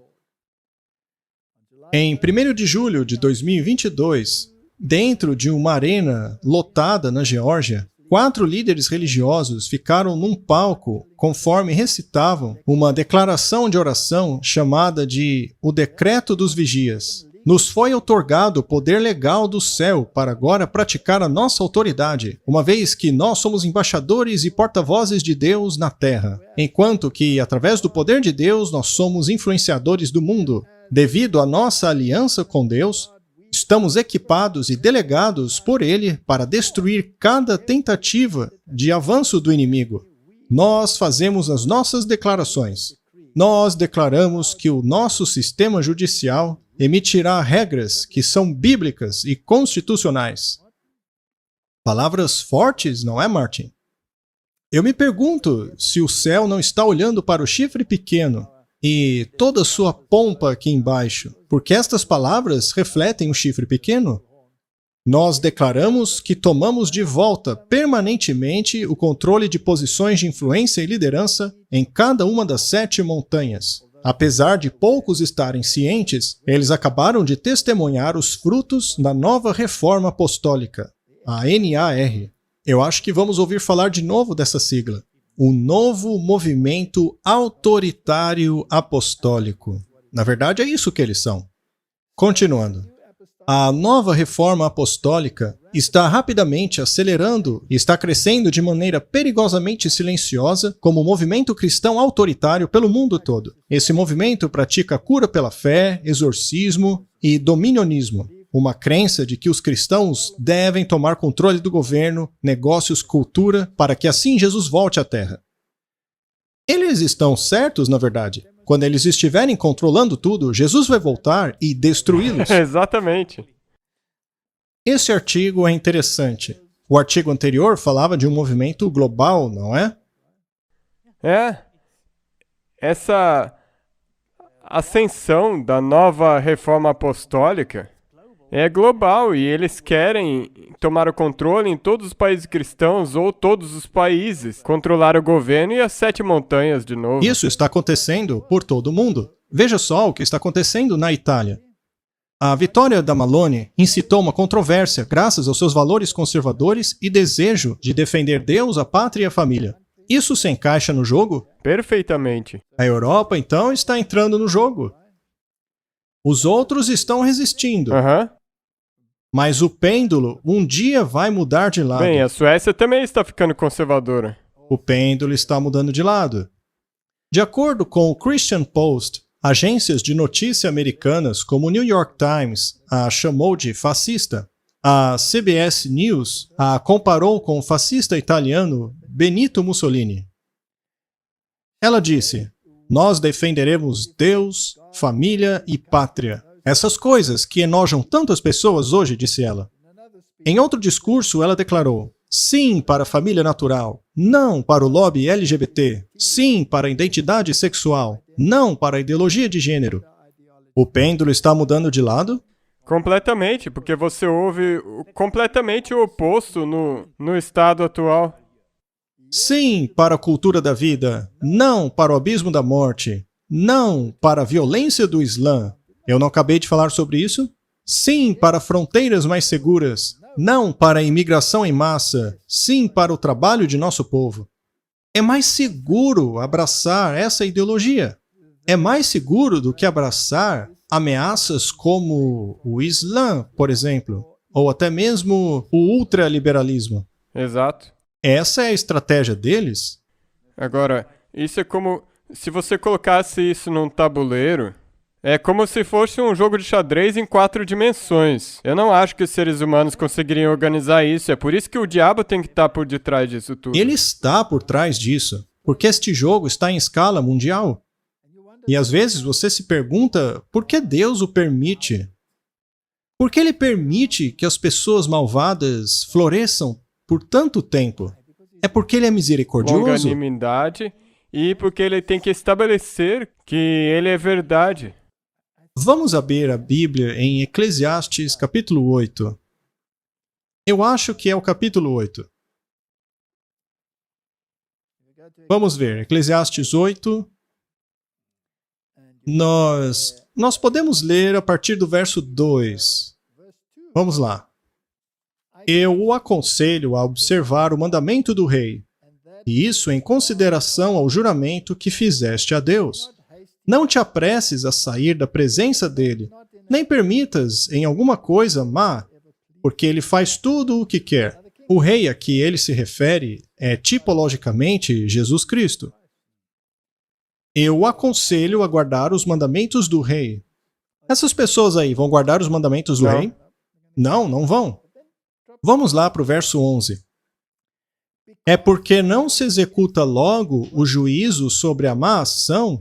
Em 1º de julho de 2022, dentro de uma arena lotada na Geórgia, 4 líderes religiosos ficaram num palco conforme recitavam uma declaração de oração chamada de O Decreto dos Vigias. Nos foi outorgado o poder legal do céu para agora praticar a nossa autoridade, uma vez que nós somos embaixadores e porta-vozes de Deus na terra, enquanto que, através do poder de Deus, nós somos influenciadores do mundo. Devido à nossa aliança com Deus, estamos equipados e delegados por Ele para destruir cada tentativa de avanço do inimigo. Nós fazemos as nossas declarações. Nós declaramos que o nosso sistema judicial emitirá regras que são bíblicas e constitucionais. Palavras fortes, não é, Martin? Eu me pergunto se o céu não está olhando para o chifre pequeno e toda a sua pompa aqui embaixo, porque estas palavras refletem o chifre pequeno. Nós declaramos que tomamos de volta permanentemente o controle de posições de influência e liderança em cada uma das 7 montanhas. Apesar de poucos estarem cientes, eles acabaram de testemunhar os frutos da nova reforma apostólica, a NAR. Eu acho que vamos ouvir falar de novo dessa sigla. O novo movimento autoritário apostólico. Na verdade, é isso que eles são. Continuando. A nova reforma apostólica está rapidamente acelerando e está crescendo de maneira perigosamente silenciosa como movimento cristão autoritário pelo mundo todo. Esse movimento pratica cura pela fé, exorcismo e dominionismo. Uma crença de que os cristãos devem tomar controle do governo, negócios, cultura, para que assim Jesus volte à Terra. Eles estão certos, na verdade. Quando eles estiverem controlando tudo, Jesus vai voltar e destruí-los.
Exatamente.
Esse artigo é interessante. O artigo anterior falava de um movimento global, não é?
É. Essa ascensão da nova reforma apostólica é global e eles querem tomar o controle em todos os países cristãos ou todos os países, controlar o governo e as 7 montanhas de novo.
Isso está acontecendo por todo o mundo. Veja só o que está acontecendo na Itália. A vitória da Malone incitou uma controvérsia graças aos seus valores conservadores e desejo de defender Deus, a pátria e a família. Isso se encaixa no jogo?
Perfeitamente.
A Europa, então, está entrando no jogo. Os outros estão resistindo. Mas o pêndulo um dia vai mudar de lado.
Bem, a Suécia também está ficando conservadora.
O pêndulo está mudando de lado. De acordo com o Christian Post, agências de notícia americanas como o New York Times a chamou de fascista. A CBS News a comparou com o fascista italiano Benito Mussolini. Ela disse: "Nós defenderemos Deus, família e pátria. Essas coisas que enojam tantas pessoas hoje", disse ela. Em outro discurso, ela declarou: "Sim para a família natural, não para o lobby LGBT, sim para a identidade sexual, não para a ideologia de gênero." O pêndulo está mudando de lado?
Completamente, porque você ouve completamente o oposto no estado atual.
Sim para a cultura da vida, não para o abismo da morte, não para a violência do Islã. Eu não acabei de falar sobre isso? Sim para fronteiras mais seguras, não para a imigração em massa, sim para o trabalho de nosso povo. É mais seguro abraçar essa ideologia. é mais seguro do que abraçar ameaças como o Islã, por exemplo, ou até mesmo o ultraliberalismo.
Exato.
Essa é a estratégia deles?
Agora, isso é como se você colocasse isso num tabuleiro. É como se fosse um jogo de xadrez em 4 dimensões. Eu não acho que os seres humanos conseguiriam organizar isso. É por isso que o diabo tem que estar por detrás disso tudo.
Ele está por trás disso, porque este jogo está em escala mundial. E às vezes você se pergunta por que Deus o permite? Por que ele permite que as pessoas malvadas floresçam por tanto tempo? É porque ele é misericordioso?
Longanimidade e porque ele tem que estabelecer que ele é verdade.
Vamos abrir a Bíblia em Eclesiastes capítulo 8. Eu acho que é o capítulo 8. Vamos ver, Eclesiastes 8. Nós podemos ler a partir do verso 2. Vamos lá. Eu o aconselho a observar o mandamento do rei, e isso em consideração ao juramento que fizeste a Deus. Não te apresses a sair da presença dele, nem permitas em alguma coisa má, porque ele faz tudo o que quer. O rei a que ele se refere é tipologicamente Jesus Cristo. Eu o aconselho a guardar os mandamentos do rei. Essas pessoas aí vão guardar os mandamentos do
Não.
rei? Não, não vão. Vamos lá para o verso 11. É porque não se executa logo o juízo sobre a má ação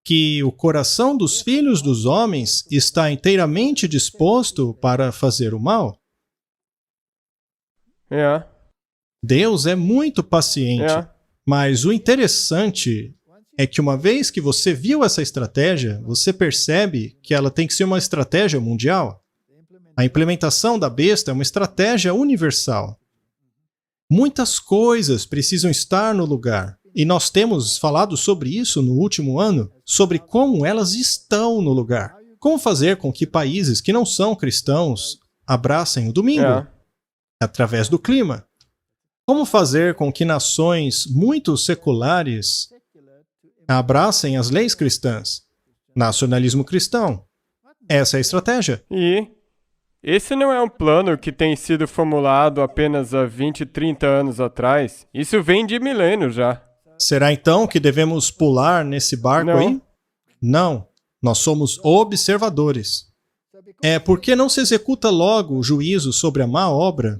que o coração dos filhos dos homens está inteiramente disposto para fazer o mal?
É,
Deus é muito paciente,
é.
mas o interessante é que uma vez que você viu essa estratégia, você percebe que ela tem que ser uma estratégia mundial. A implementação da besta é uma estratégia universal. Muitas coisas precisam estar no lugar. E nós temos falado sobre isso no último ano, sobre como elas estão no lugar. Como fazer com que países que não são cristãos abracem o domingo?
É.
Através do clima. Como fazer com que nações muito seculares abracem as leis cristãs? Nacionalismo cristão. Essa é a estratégia.
E esse não é um plano que tem sido formulado apenas há 20, 30 anos atrás. Isso vem de milênios já.
Será então que devemos pular nesse barco
Não.
aí? Não. Nós somos observadores. É porque não se executa logo o juízo sobre a má obra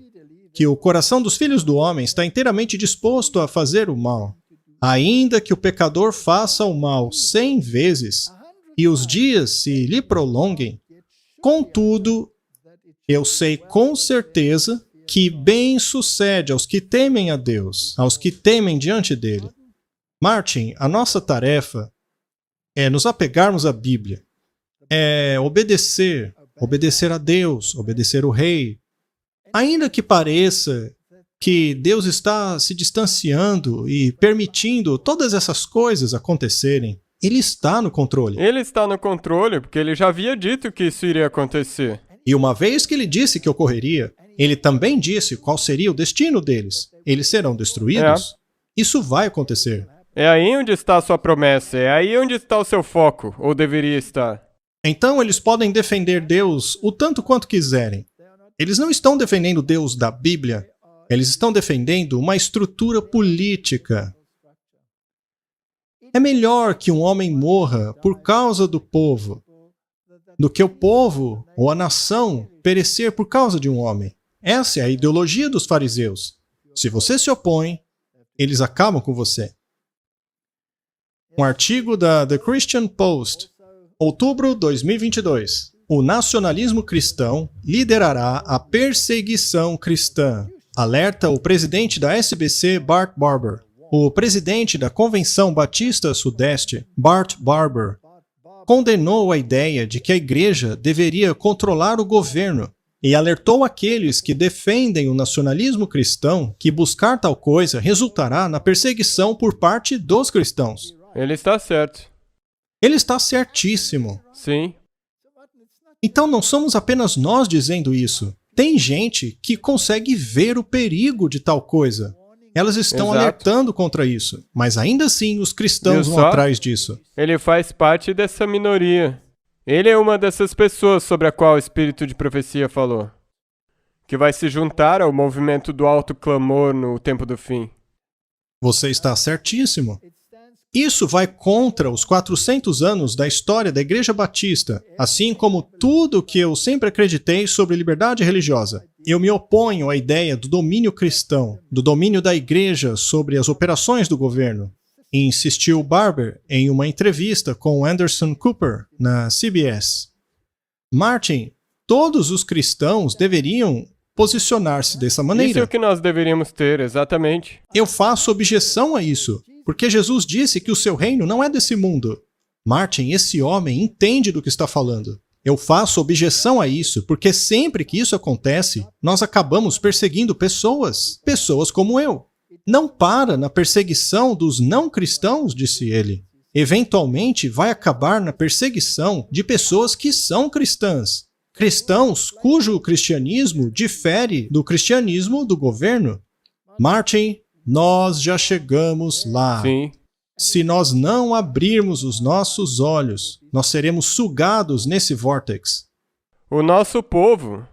que o coração dos filhos do homem está inteiramente disposto a fazer o mal. Ainda que o pecador faça o mal 100 vezes e os dias se lhe prolonguem, contudo, eu sei com certeza que bem sucede aos que temem a Deus, aos que temem diante dele. Martin, a nossa tarefa é nos apegarmos à Bíblia, é obedecer a Deus, obedecer o rei. Ainda que pareça que Deus está se distanciando e permitindo todas essas coisas acontecerem, Ele está no controle.
Ele está no controle porque ele já havia dito que isso iria acontecer.
E uma vez que Ele disse que ocorreria, Ele também disse qual seria o destino deles. Eles serão destruídos. Isso vai acontecer.
É aí onde está a sua promessa, é aí onde está o seu foco, ou deveria estar.
Então eles podem defender Deus o tanto quanto quiserem. Eles não estão defendendo Deus da Bíblia. Eles estão defendendo uma estrutura política. É melhor que um homem morra por causa do povo do que o povo ou a nação perecer por causa de um homem. Essa é a ideologia dos fariseus. Se você se opõe, eles acabam com você. Um artigo da The Christian Post, outubro 2022. O nacionalismo cristão liderará a perseguição cristã. Alerta o presidente da SBC, Bart Barber. O presidente da Convenção Batista Sudeste, Bart Barber, condenou a ideia de que a igreja deveria controlar o governo e alertou aqueles que defendem o nacionalismo cristão que buscar tal coisa resultará na perseguição por parte dos cristãos.
Ele está certo.
Ele está certíssimo.
Sim.
Então não somos apenas nós dizendo isso. Tem gente que consegue ver o perigo de tal coisa. Elas estão
Exato.
alertando contra isso, mas ainda assim os cristãos
Viu
vão
só?
atrás disso.
Ele faz parte dessa minoria. Ele é uma dessas pessoas sobre a qual o Espírito de Profecia falou, que vai se juntar ao movimento do alto clamor no tempo do fim.
Você está certíssimo. Isso vai contra os 400 anos da história da Igreja Batista, assim como tudo que eu sempre acreditei sobre liberdade religiosa. Eu me oponho à ideia do domínio cristão, do domínio da Igreja sobre as operações do governo, insistiu Barber em uma entrevista com Anderson Cooper na CBS. Martin, todos os cristãos deveriam posicionar-se dessa
Isso é
maneira.
o que nós deveríamos ter, exatamente.
Eu faço objeção a isso, porque Jesus disse que o seu reino não é desse mundo. Martin, esse homem entende do que está falando. Eu faço objeção a isso, porque sempre que isso acontece, nós acabamos perseguindo pessoas como eu. Não para na perseguição dos não cristãos, disse ele. Eventualmente vai acabar na perseguição de pessoas que são cristãs. Cristãos cujo cristianismo difere do cristianismo do governo. Martin, nós já chegamos lá.
Sim.
Se nós não abrirmos os nossos olhos, nós seremos sugados nesse vórtex.
O nosso povo,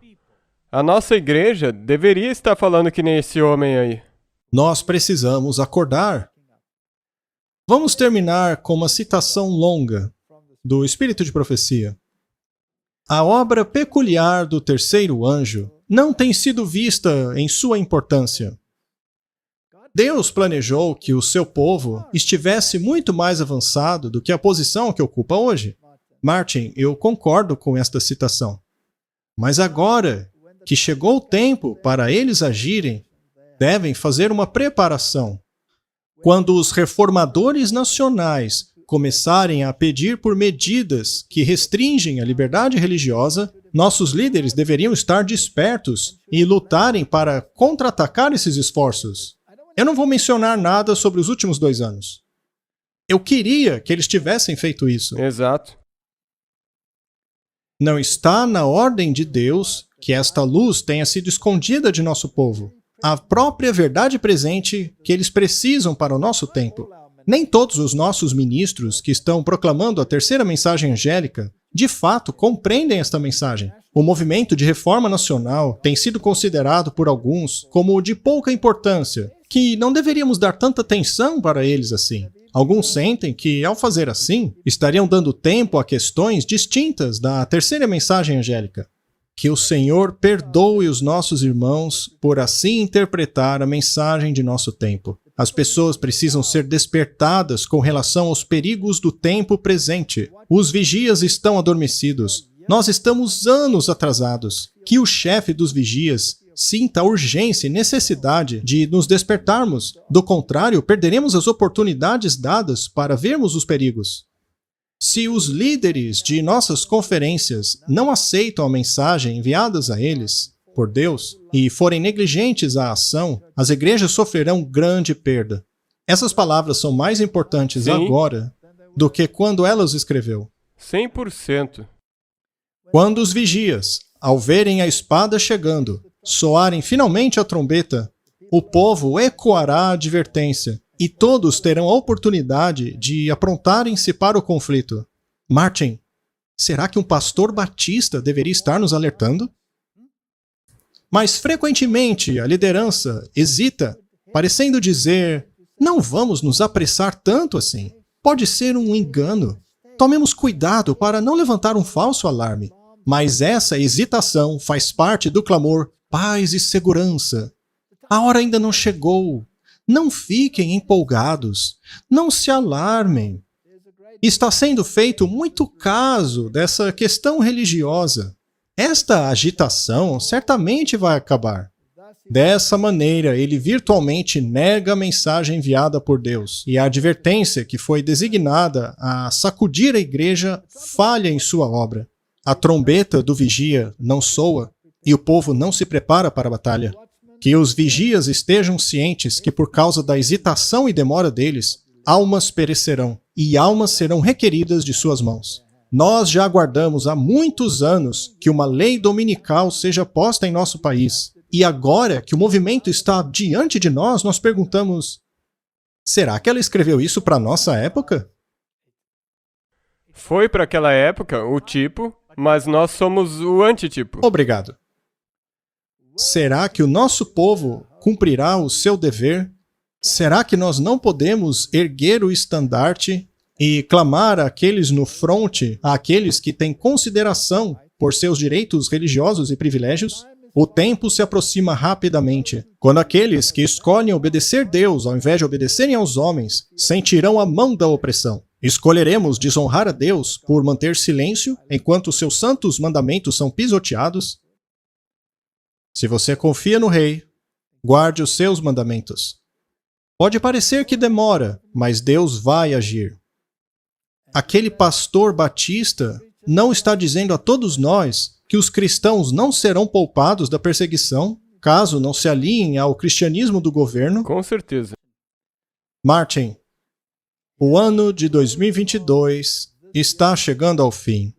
a nossa igreja, deveria estar falando que nem esse homem aí.
Nós precisamos acordar. Vamos terminar com uma citação longa do Espírito de Profecia. A obra peculiar do terceiro anjo não tem sido vista em sua importância. Deus planejou que o seu povo estivesse muito mais avançado do que a posição que ocupa hoje. Martin, eu concordo com esta citação. Mas agora que chegou o tempo para eles agirem, devem fazer uma preparação. Quando os reformadores nacionais começarem a pedir por medidas que restringem a liberdade religiosa, nossos líderes deveriam estar despertos e lutarem para contra-atacar esses esforços. Eu não vou mencionar nada sobre os últimos 2 anos. Eu queria que eles tivessem feito isso.
Exato.
Não está na ordem de Deus que esta luz tenha sido escondida de nosso povo. A própria verdade presente que eles precisam para o nosso tempo. Nem todos os nossos ministros que estão proclamando a terceira mensagem angélica, de fato, compreendem esta mensagem. O movimento de reforma nacional tem sido considerado por alguns como de pouca importância, que não deveríamos dar tanta atenção para eles assim. Alguns sentem que, ao fazer assim, estariam dando tempo a questões distintas da terceira mensagem angélica. Que o Senhor perdoe os nossos irmãos por assim interpretar a mensagem de nosso tempo. As pessoas precisam ser despertadas com relação aos perigos do tempo presente. Os vigias estão adormecidos. Nós estamos anos atrasados. Que o chefe dos vigias sinta a urgência e necessidade de nos despertarmos. Do contrário, perderemos as oportunidades dadas para vermos os perigos. Se os líderes de nossas conferências não aceitam a mensagem enviadas a eles por Deus e forem negligentes à ação, as igrejas sofrerão grande perda. Essas palavras são mais importantes
Sim.
agora do que quando ela os escreveu.
100%.
Quando os vigias, ao verem a espada chegando, soarem finalmente a trombeta, o povo ecoará a advertência e todos terão a oportunidade de aprontarem-se para o conflito. Martin, será que um pastor batista deveria estar nos alertando? Mas frequentemente a liderança hesita, parecendo dizer: não vamos nos apressar tanto assim. Pode ser um engano. Tomemos cuidado para não levantar um falso alarme. Mas essa hesitação faz parte do clamor paz e segurança. A hora ainda não chegou. Não fiquem empolgados. Não se alarmem. Está sendo feito muito caso dessa questão religiosa. Esta agitação certamente vai acabar. Dessa maneira, ele virtualmente nega a mensagem enviada por Deus, e a advertência que foi designada a sacudir a igreja falha em sua obra. A trombeta do vigia não soa, e o povo não se prepara para a batalha. Que os vigias estejam cientes que, por causa da hesitação e demora deles, almas perecerão, e almas serão requeridas de suas mãos. Nós já aguardamos há muitos anos que uma lei dominical seja posta em nosso país. E agora que o movimento está diante de nós, nós perguntamos: será que ela escreveu isso para nossa época?
Foi para aquela época o tipo, mas nós somos o antitipo.
Obrigado. Será que o nosso povo cumprirá o seu dever? Será que nós não podemos erguer o estandarte e clamar àqueles no fronte, àqueles que têm consideração por seus direitos religiosos e privilégios? O tempo se aproxima rapidamente, quando aqueles que escolhem obedecer Deus ao invés de obedecerem aos homens sentirão a mão da opressão. Escolheremos desonrar a Deus por manter silêncio enquanto seus santos mandamentos são pisoteados? Se você confia no Rei, guarde os seus mandamentos. Pode parecer que demora, mas Deus vai agir. Aquele pastor batista não está dizendo a todos nós que os cristãos não serão poupados da perseguição caso não se alinhem ao cristianismo do governo?
Com certeza.
Martin, o ano de 2022 está chegando ao fim.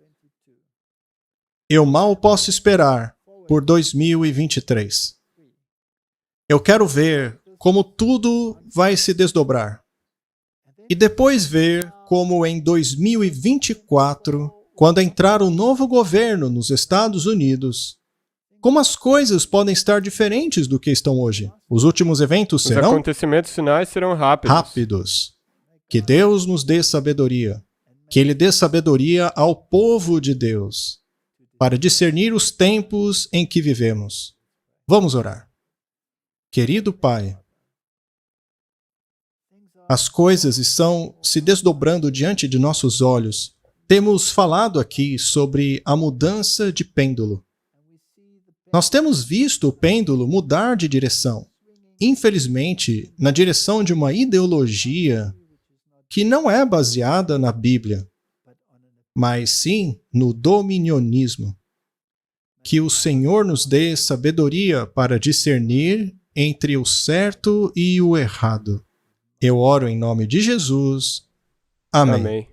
Eu mal posso esperar por 2023. Eu quero ver como tudo vai se desdobrar. E depois ver como em 2024, quando entrar um novo governo nos Estados Unidos, como as coisas podem estar diferentes do que estão hoje. Os últimos eventos
Os
serão
acontecimentos finais serão rápidos.
rápidos. Que Deus nos dê sabedoria. Que Ele dê sabedoria ao povo de Deus, para discernir os tempos em que vivemos. Vamos orar. Querido Pai, as coisas estão se desdobrando diante de nossos olhos. Temos falado aqui sobre a mudança de pêndulo. Nós temos visto o pêndulo mudar de direção. Infelizmente, na direção de uma ideologia que não é baseada na Bíblia, mas sim no dominionismo. Que o Senhor nos dê sabedoria para discernir entre o certo e o errado. Eu oro em nome de Jesus. Amém.
Amém.